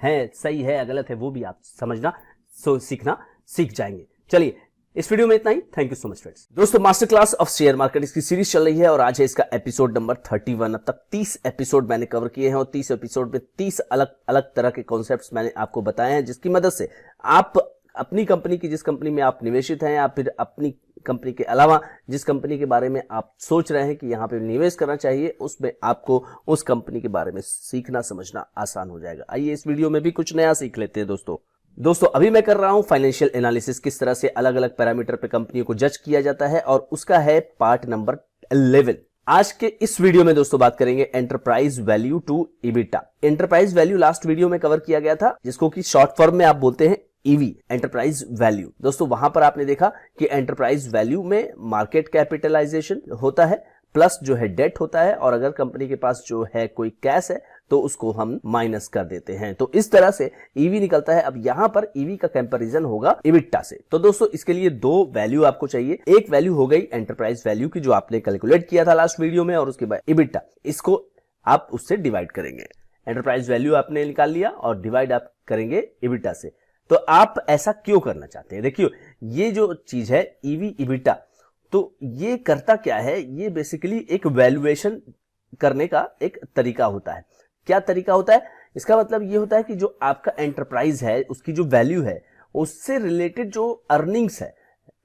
है, सही है या गलत है, वो भी आप समझना सीखना सीख जाएंगे। चलिए इस वीडियो में इतना ही। Thank you so much friends. दोस्तों master class of share market इसकी सीरीज चल रही है और आज है इसका एपिसोड नंबर 31। अब तक 30 एपिसोड मैंने कवर किए हैं और 30 एपिसोड में 30 अलग अलग तरह के कॉन्सेप्ट्स मैंने आपको बताए हैं, जिसकी मदद से आप अपनी कंपनी की, जिस कंपनी में आप निवेशित हैं या फिर अपनी कंपनी के अलावा जिस कंपनी के बारे में आप सोच रहे हैं कि यहाँ पे निवेश करना चाहिए, उसमें आपको उस कंपनी के बारे में सीखना समझना आसान हो जाएगा। आइए इस वीडियो में भी कुछ नया सीख लेते हैं दोस्तों अभी मैं कर रहा हूं फाइनेंशियल एनालिसिस, किस तरह से अलग अलग पैरामीटर पे कंपनियों को जज किया जाता है, और उसका है पार्ट नंबर 11। आज के इस वीडियो में दोस्तों बात करेंगे enterprise value to EBITDA. Enterprise value last video में कवर किया गया था, जिसको कि शॉर्ट फॉर्म में आप बोलते हैं ईवी, एंटरप्राइज वैल्यू। दोस्तों वहां पर आपने देखा कि एंटरप्राइज वैल्यू में मार्केट कैपिटलाइजेशन होता है प्लस जो है डेट होता है, और अगर कंपनी के पास जो है कोई कैश है तो उसको हम माइनस कर देते हैं। तो इस तरह से ईवी निकलता है। अब यहां पर ईवी का कंपैरिजन होगा इबिटा से। तो दोस्तों इसके लिए दो वैल्यू आपको चाहिए। एक वैल्यू हो गई एंटरप्राइज वैल्यू की, जो आपने कैलकुलेट किया था लास्ट वीडियो में, और उसके बाद इबिटा, इसको आप उससे डिवाइड करेंगे। एंटरप्राइज वैल्यू आपने निकाल लिया और डिवाइड आप करेंगे इबिटा से। तो आप ऐसा क्यों करना चाहते हैं? देखिए ये जो चीज है ईवी इबिटा, तो ये करता क्या है, ये बेसिकली एक वैल्यूएशन करने का एक तरीका होता है। क्या तरीका होता है? इसका मतलब ये होता है कि जो आपका एंटरप्राइज है उसकी जो वैल्यू है उससे रिलेटेड जो अर्निंग्स है,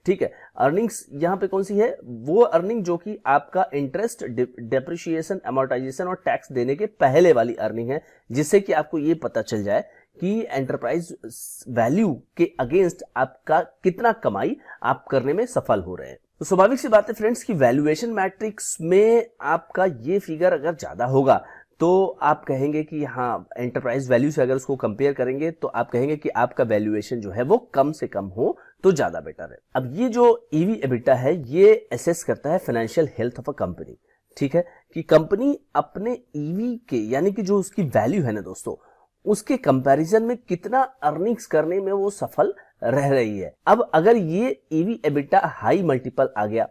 ठीक है, अर्निंग्स यहाँ पे कौन सी है, वो अर्निंग जो कि आपका इंटरेस्ट, डेप्रिसिएशन, अमोर्टाइजेशन और टैक्स देने के पहले वाली अर्निंग है, जिससे कि आपको ये पता चल जाए कि एंटरप्राइज वैल्यू के अगेंस्ट आपका कितना कमाई आप करने में सफल हो रहे हैं। तो स्वाभाविक सी बात है फ्रेंड्स कि वैल्यूएशन मैट्रिक्स में आपका ये फिगर अगर ज्यादा होगा तो आप कहेंगे कि हाँ, एंटरप्राइज वैल्यू से अगर उसको कंपेयर करेंगे तो आप कहेंगे कि आपका वैल्यूएशन जो है वो कम से कम हो तो ज्यादा बेटर है। अब ये जो ईवी एबिटा है ये असेस करता है financial health of a company, ठीक है, कि कंपनी अपने ईवी के, यानी कि जो उसकी वैल्यू है ना दोस्तों, उसके कंपैरिजन में कितना अर्निंग्स करने में वो सफल रह रही है। अब अगर ये ईवी एबिटा हाई मल्टीपल आ गया,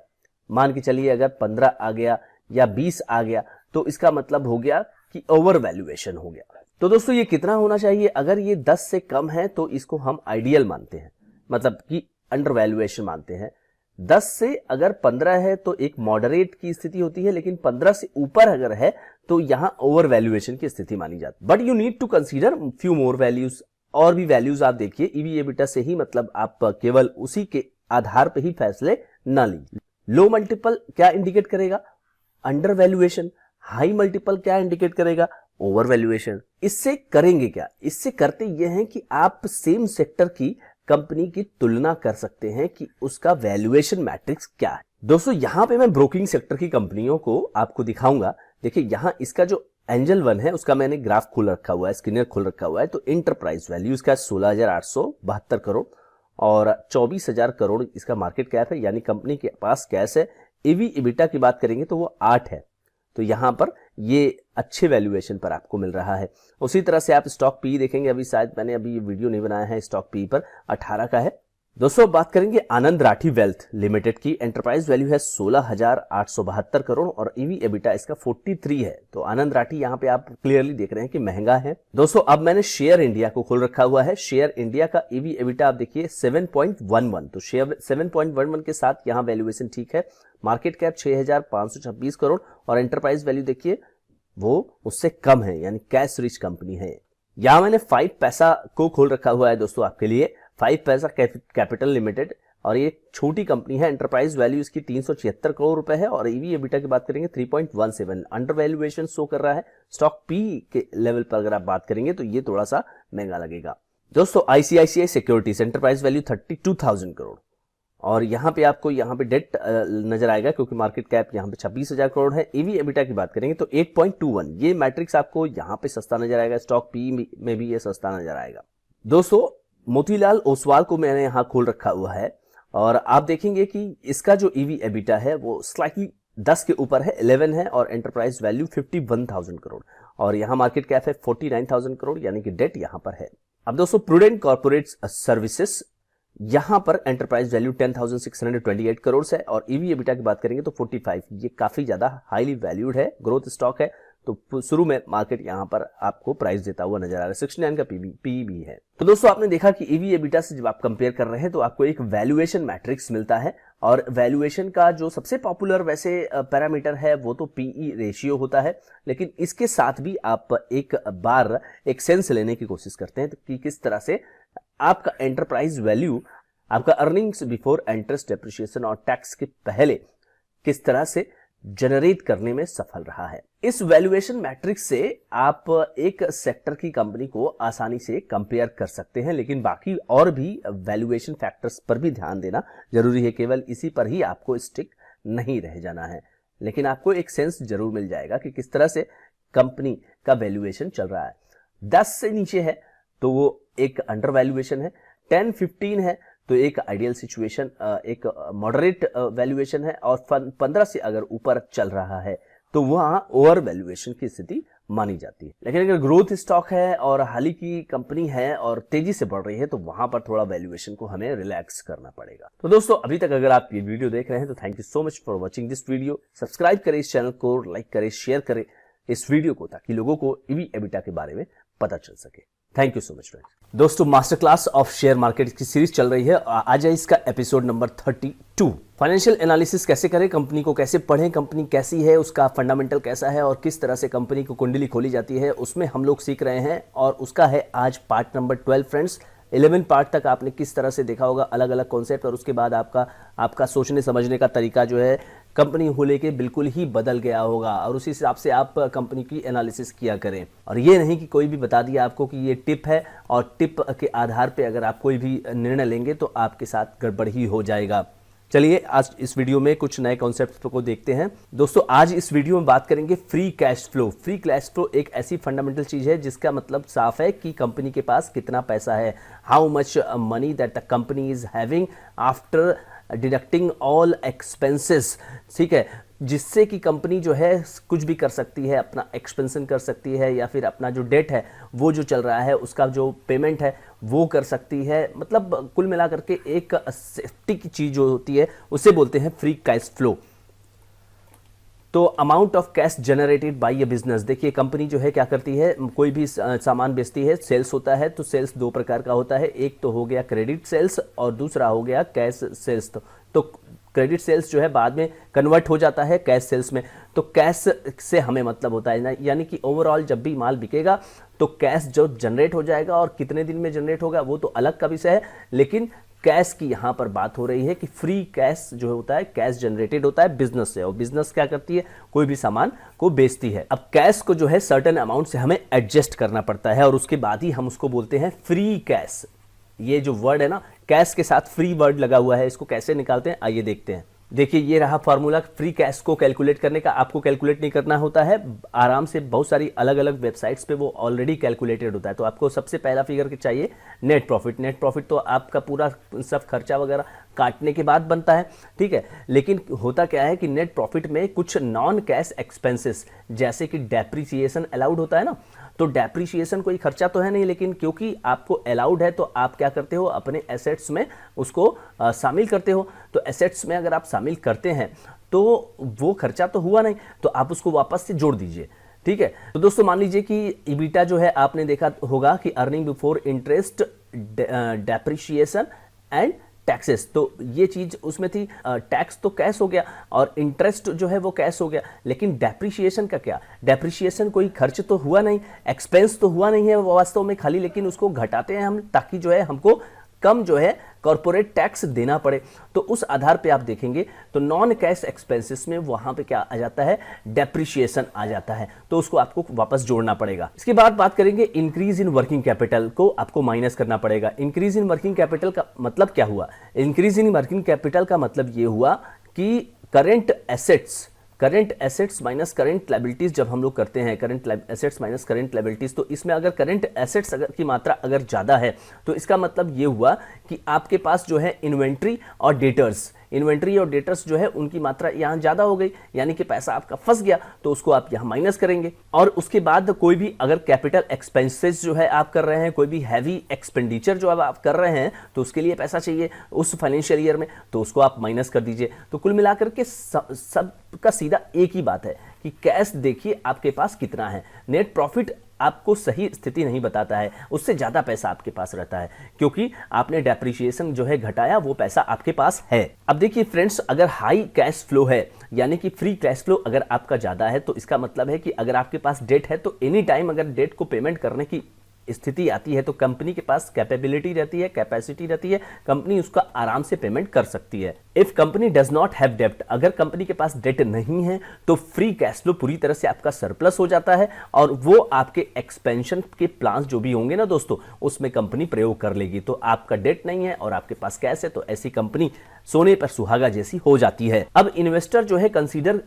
मान के चलिए अगर 15 आ गया या 20 आ गया, तो इसका मतलब हो गया कि ओवर वैल्यूएशन हो गया। तो दोस्तों ये कितना होना चाहिए? अगर ये 10 से कम है तो इसको हम आइडियल मानते हैं, मतलब कि अंडर वैल्यूएशन मानते हैं। 10 से अगर 15 है तो एक मॉडरेट की स्थिति होती है, लेकिन 15 से ऊपर अगर है तो यहां ओवर वैल्यूएशन की स्थिति मानी जाती है। But you need to consider few more values, और भी वैल्यूज आप देखिए। ईवी एबिटा से ही मतलब आप केवल उसी के आधार पर ही फैसले न लीजिए। लो मल्टीपल क्या इंडिकेट करेगा? Under valuation. हाई मल्टीपल क्या इंडिकेट करेगा? Over valuation. इससे करेंगे क्या? इससे करते यह है कि आप सेम सेक्टर की कंपनी की तुलना कर सकते हैं कि उसका वैल्यूएशन मैट्रिक्स क्या है। दोस्तों यहां पे मैं ब्रोकिंग सेक्टर की कंपनियों को आपको दिखाऊंगा। देखिए यहां इसका जो एंजल वन है उसका मैंने ग्राफ खोल रखा हुआ है, स्क्रीनर खोल रखा हुआ है। तो एंटरप्राइज वैल्यू इसका 16,872 करोड़ और 24,000 करोड़ इसका मार्केट कैप है, यानी कंपनी के पास कैश है। ईवी इबिटा की बात करेंगे तो वो 8 है, तो यहां पर ये अच्छे वैल्यूएशन पर आपको मिल रहा है। उसी तरह से आप स्टॉक पी देखेंगे, अभी शायद मैंने अभी ये वीडियो नहीं बनाया है, स्टॉक पी पर 18 का है। दोस्तों बात करेंगे आनंद राठी वेल्थ लिमिटेड की। एंटरप्राइज वैल्यू है 16,872 करोड़ और ईवी एबिटा इसका 43 है। तो आनंद राठी यहाँ पे आप क्लियरली देख रहे हैं कि महंगा है। दोस्तों अब मैंने शेयर इंडिया को खोल रखा हुआ है। शेयर इंडिया का ईवी एबिटा आप देखिए 7.11, तो शेयर 7.11 के साथ यहाँ वैल्यूएशन ठीक है। मार्केट कैप 6,526 करोड़ और एंटरप्राइज वैल्यू देखिए वो उससे कम है, यानी कैश रिच कंपनी है। यहां मैंने 5 पैसा को खोल रखा हुआ है दोस्तों आपके लिए। 5 पैसा कैपिटल लिमिटेड, और ये छोटी कंपनी है। एंटरप्राइज वैल्यू इसकी 376 करोड़ रुपए है और ईवी एबिटा की बात करेंगे 3.17, अंडर वैल्यूएशन शो कर रहा है। स्टॉक पी के लेवल पर अगर आप बात करेंगे तो ये थोड़ा सा महंगा लगेगा। दोस्तों ICICI securities enterprise value 32,000 crore और यहाँ पे आपको यहाँ पे डेट नजर आएगा क्योंकि मार्केट कैप यहाँ पे 26,000 करोड़ है। ईवी एबिटा की बात करेंगे तो 8.21, ये मैट्रिक्स आपको यहाँ पे सस्ता नजर आएगा। स्टॉक पी में भी ये सस्ता नजर आएगा। दोस्तों मोतीलाल ओसवाल को मैंने यहाँ खोल रखा हुआ है और आप देखेंगे कि इसका जो ईवी एबिटा है वो स्लाइटली 10 के ऊपर है, 11 है और एंटरप्राइज वैल्यू 51,000 करोड़ और यहाँ मार्केट कैप है 49,000 करोड़, यानी कि डेट यहाँ पर है। अब दोस्तों प्रूडेंट कॉर्पोरेट सर्विसेज, यहां पर एंटरप्राइज वैल्यू 10,628 करोड़ है और ईवी एबिटा की बात करेंगे तो 45, ये काफी ज्यादा हाईली वैल्यूड है, ग्रोथ स्टॉक है। तो शुरू में मार्केट यहाँ पर आपको प्राइस देता हुआ नजर आ रहा है। 69 का पी भी है। तो दोस्तों आपने देखा कि ईवी एबिटा से जब आप कंपेयर कर रहे हैं तो आपको एक वैल्यूएशन मैट्रिक्स मिलता है, और वैल्यूएशन का जो सबसे पॉपुलर वैसे पैरामीटर है वो तो पीई रेशियो होता है, लेकिन इसके साथ भी आप एक बार एक सेंस लेने की कोशिश करते हैं कि किस तरह से आपका एंटरप्राइज वैल्यू, आपका अर्निंग्स बिफोर इंटरेस्ट, डेप्रिसिएशन और टैक्स के पहले किस तरह से जनरेट करने में सफल रहा है। इस वैल्यूएशन मैट्रिक्स से आप एक सेक्टर की कंपनी को आसानी से कंपेयर कर सकते हैं, लेकिन बाकी और भी वैल्यूएशन फैक्टर्स पर भी ध्यान देना जरूरी है। केवल इसी पर ही आपको स्टिक नहीं रह जाना है, लेकिन आपको एक सेंस जरूर मिल जाएगा कि किस तरह से कंपनी का वैल्यूएशन चल रहा है। 10 से नीचे है तो वो एक अंडर वैल्यूएशन है, 10-15 है तो एक आइडियल सिचुएशन, एक मॉडरेट वैल्यूएशन है, और 15 से अगर ऊपर चल रहा है तो वहां ओवर वैल्यूएशन की स्थिति मानी जाती है। लेकिन अगर ग्रोथ स्टॉक है और हाल ही की कंपनी है और तेजी से बढ़ रही है तो वहां पर थोड़ा वैल्यूएशन को हमें रिलैक्स करना पड़ेगा। तो दोस्तों अभी तक अगर आप ये वीडियो देख रहे हैं तो thank you so much for watching this video. Subscribe करें इस चैनल को, लाइक करें, शेयर करें इस वीडियो को, ताकि लोगों को ईवी एबिटा के बारे में पता चल सके। Thank you so much friends. दोस्तों master class of share market की सीरीज चल रही है, आज है इसका एपिसोड नंबर 32। फाइनेंशियल एनालिसिस कैसे करें, कंपनी को कैसे पढ़ें, कंपनी कैसी है, उसका फंडामेंटल कैसा है और किस तरह से कंपनी को कुंडली खोली जाती है, उसमें हम लोग सीख रहे हैं, और उसका है आज पार्ट नंबर 12 फ्रेंड्स। 11 पार्ट तक आपने किस तरह से देखा होगा अलग अलग कॉन्सेप्ट, और उसके बाद आपका सोचने समझने का तरीका जो है कंपनी को लेके बिल्कुल ही बदल गया होगा, और उसी हिसाब से आप कंपनी की एनालिसिस किया करें। और ये नहीं कि कोई भी बता दिया आपको कि ये टिप है और टिप के आधार पे अगर आप कोई भी निर्णय लेंगे तो आपके साथ गड़बड़ ही हो जाएगा। चलिए आज इस वीडियो में कुछ नए कॉन्सेप्ट को देखते हैं। दोस्तों आज इस वीडियो में बात करेंगे free cash flow. Free cash flow एक ऐसी फंडामेंटल चीज है जिसका मतलब साफ है कि कंपनी के पास कितना पैसा है, how much money that the company is having after deducting all expenses. ठीक है, जिससे कि कंपनी जो है कुछ भी कर सकती है, अपना एक्सपेंशन कर सकती है, या फिर अपना जो डेट है वो जो चल रहा है उसका जो पेमेंट है वो कर सकती है। मतलब कुल मिलाकर के एक सेफ्टी की चीज जो होती है उसे बोलते हैं फ्री कैश फ्लो। तो amount of cash generated by A business. देखिए कंपनी जो है क्या करती है, कोई भी सामान बेचती है, सेल्स होता है, तो सेल्स दो प्रकार का होता है, एक तो हो गया क्रेडिट सेल्स और दूसरा हो गया कैश सेल्स। तो क्रेडिट सेल्स जो है बाद में कन्वर्ट हो जाता है कैश सेल्स में। तो कैश से हमें मतलब होता है ना, यानी कि ओवरऑल जब भी माल बिकेगा तो कैश जो जनरेट हो जाएगा, और कितने दिन में जनरेट होगा वो तो अलग का विषय है, लेकिन कैश की यहां पर बात हो रही है कि फ्री कैश जो होता है कैश जनरेटेड होता है बिजनेस से, और बिजनेस क्या करती है, कोई भी सामान को बेचती है। अब कैश को जो है सर्टेन अमाउंट से हमें एडजस्ट करना पड़ता है, और उसके बाद ही हम उसको बोलते हैं फ्री कैश। ये जो वर्ड है ना, कैश के साथ फ्री वर्ड लगा हुआ है, इसको कैसे निकालते हैं आइए देखते हैं। देखिए ये रहा फॉर्मूला फ्री कैश को कैलकुलेट करने का। आपको कैलकुलेट नहीं करना होता है, आराम से बहुत सारी अलग अलग वेबसाइट्स पे वो ऑलरेडी कैलकुलेटेड होता है। तो आपको सबसे पहला फिगर चाहिए नेट प्रॉफिट। नेट प्रॉफिट तो आपका पूरा सब खर्चा वगैरह काटने के बाद बनता है, ठीक है। लेकिन होता क्या है कि नेट प्रॉफिट में कुछ नॉन कैश एक्सपेंसेस जैसे कि डेप्रिसिएशन अलाउड होता है ना, तो डेप्रिसिएशन कोई खर्चा तो है नहीं, लेकिन क्योंकि आपको अलाउड है तो आप क्या करते हो, अपने एसेट्स में उसको शामिल करते हो। तो एसेट्स में अगर आप शामिल करते हैं तो वो खर्चा तो हुआ नहीं, तो आप उसको वापस से जोड़ दीजिए, ठीक है। तो दोस्तों मान लीजिए कि ईबिटा जो है आपने देखा होगा कि earning before interest, depreciation and taxes, तो ये चीज उसमें थी। टैक्स तो कैश हो गया और इंटरेस्ट जो है वो कैश हो गया, लेकिन डेप्रिसिएशन का क्या, डेप्रिसिएशन कोई खर्च तो हुआ नहीं, एक्सपेंस तो हुआ नहीं है वास्तव में खाली, लेकिन उसको घटाते हैं हम ताकि जो है हमको कम जो है कॉर्पोरेट टैक्स देना पड़े। तो उस आधार पे आप देखेंगे तो नॉन कैश एक्सपेंसेस में वहां पे क्या आ जाता है, डेप्रिसिएशन आ जाता है, तो उसको आपको वापस जोड़ना पड़ेगा। इसके बाद बात करेंगे इंक्रीज इन वर्किंग कैपिटल को आपको माइनस करना पड़ेगा। इंक्रीज इन वर्किंग कैपिटल का मतलब क्या हुआ, इंक्रीज इन वर्किंग कैपिटल का मतलब ये हुआ कि current assets minus current liabilities जब हम लोग करते हैं, current assets minus current liabilities, तो इसमें अगर करंट एसेट्स की मात्रा अगर ज्यादा है तो इसका मतलब ये हुआ कि आपके पास जो है इन्वेंट्री और डेटर्स जो है उनकी मात्रा यहाँ ज्यादा हो गई, यानी कि पैसा आपका फंस गया, तो उसको आप यहाँ माइनस करेंगे। और उसके बाद कोई भी अगर कैपिटल एक्सपेंसेस जो है आप कर रहे हैं, कोई भी हैवी एक्सपेंडिचर जो आप कर रहे हैं, तो उसके लिए पैसा चाहिए उस फाइनेंशियल ईयर में, तो उसको आप माइनस कर दीजिए। तो कुल मिलाकर के सबका सीधा एक ही बात है कि कैश देखिए आपके पास कितना है। नेट प्रॉफिट आपको सही स्थिति नहीं बताता है, उससे ज़्यादा पैसा आपके पास रहता है क्योंकि आपने डेप्रिसिएशन जो है घटाया, वो पैसा आपके पास है। अब देखिए फ्रेंड्स, अगर हाई कैश फ्लो है यानी कि फ्री कैश फ्लो अगर आपका ज़्यादा है तो इसका मतलब है कि अगर आपके पास डेट है तो एनी टाइम अगर डेट को पेमेंट करने की स्थिति आती है तो कंपनी के पास कैपेबिलिटी रहती है, कैपेसिटी रहती है, कंपनी उसका आराम से पेमेंट कर सकती है। If company does not have डेब्ट, अगर कंपनी के पास डेट नहीं है तो फ्री कैश फ्लो पूरी तरह से आपका सरप्लस हो जाता है और वो आपके एक्सपेंशन के प्लान्स जो भी होंगे ना दोस्तों, उसमें कंपनी प्रयोग कर लेगी। तो आपका डेट नहीं है और आपके पास कैश है तो ऐसी कंपनी सोने पर सुहागा जैसी हो जाती है। अब इन्वेस्टर जो है कंसीडर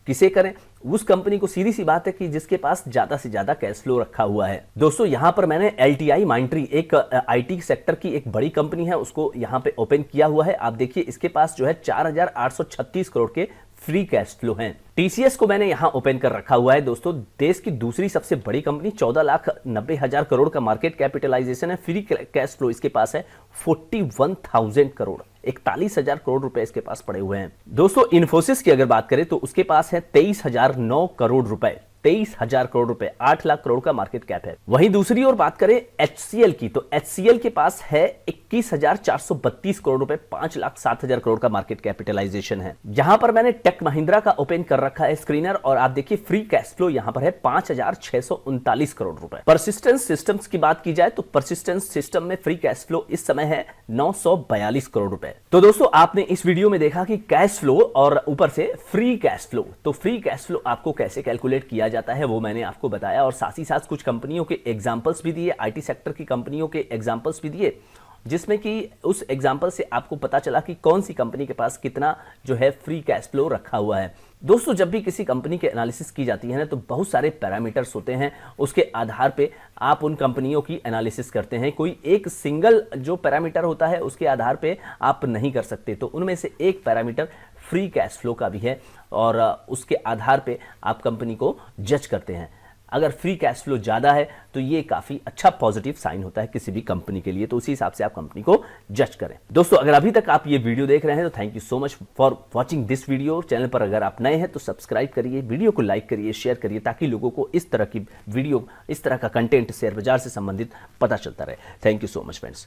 किसे करें? उस कंपनी को, सीधी सी बात है कि जिसके पास ज्यादा से ज्यादा कैश फ्लो रखा हुआ है। दोस्तों यहां पर मैंने LTI माइंट्री, एक IT सेक्टर की एक बड़ी कंपनी है, उसको यहां पे ओपन किया हुआ है। आप देखिए इसके पास जो है 4836 करोड़ के फ्री कैश फ्लो हैं। TCS को मैंने यहां ओपन कर रखा हुआ है दोस्तों, देश की दूसरी सबसे बड़ी कंपनी, 14,90,000 करोड़ का मार्केट कैपिटलाइजेशन है। फ्री कैश फ्लो इसके पास है 41,000 करोड़, 41,000 करोड़ रुपए इसके पास पड़े हुए हैं। दोस्तों इन्फोसिस की अगर बात करें तो उसके पास है 23,009 करोड़ रुपए, 23,000 करोड़ रुपए, 8 लाख करोड़ का मार्केट कैप है। वहीं दूसरी ओर बात करें HCL की तो HCL के पास है 21,432 करोड़ रुपए, 5,07,000 करोड़ का मार्केट कैपिटलाइजेशन है। यहां पर मैंने टेक महिंद्रा का ओपन कर रखा है स्क्रीनर और आप देखिए फ्री कैश फ्लो यहां पर है 5,639 करोड़ रुपए। परसिस्टेंस सिस्टम्स की बात की जाए तो परसिस्टेंस सिस्टम में फ्री कैश फ्लो इस समय है 942 करोड़ रुपए। तो दोस्तों आपने इस वीडियो में देखा कि कैश फ्लो और ऊपर से फ्री कैश फ्लो, तो फ्री कैश फ्लो आपको कैसे कैलकुलेट किया जाता है वो मैंने आपको बताया और साथ ही साथ कुछ कंपनियों के एग्जांपल्स भी दिए, IT सेक्टर की कंपनियों के एग्जांपल्स भी दिए, जिसमें कि उस एग्जांपल से आपको पता चला कि कौन सी कंपनी के पास कितना जो है फ्री कैश फ्लो रखा हुआ है। दोस्तों जब भी किसी कंपनी के एनालिसिस की जाती है ना तो बहुत सारे पैरामीटर्स होते हैं, उसके आधार पे आप उन कंपनियों की एनालिसिस करते हैं। कोई एक सिंगल जो पैरामीटर होता है उसके आधार पे आप नहीं कर सकते, तो उनमें से एक पैरामीटर फ्री कैश फ्लो का भी है और उसके आधार पे आप कंपनी को जज करते हैं। अगर फ्री कैश फ्लो ज़्यादा है तो ये काफ़ी अच्छा पॉजिटिव साइन होता है किसी भी कंपनी के लिए, तो उसी हिसाब से आप कंपनी को जज करें। दोस्तों अगर अभी तक आप ये वीडियो देख रहे हैं तो thank you so much for watching this video. Channel पर अगर आप नए हैं तो सब्सक्राइब करिए, वीडियो को लाइक करिए, शेयर करिए ताकि लोगों को इस तरह की वीडियो, इस तरह का कंटेंट शेयर बाजार से संबंधित पता चलता रहे। Thank you so much friends.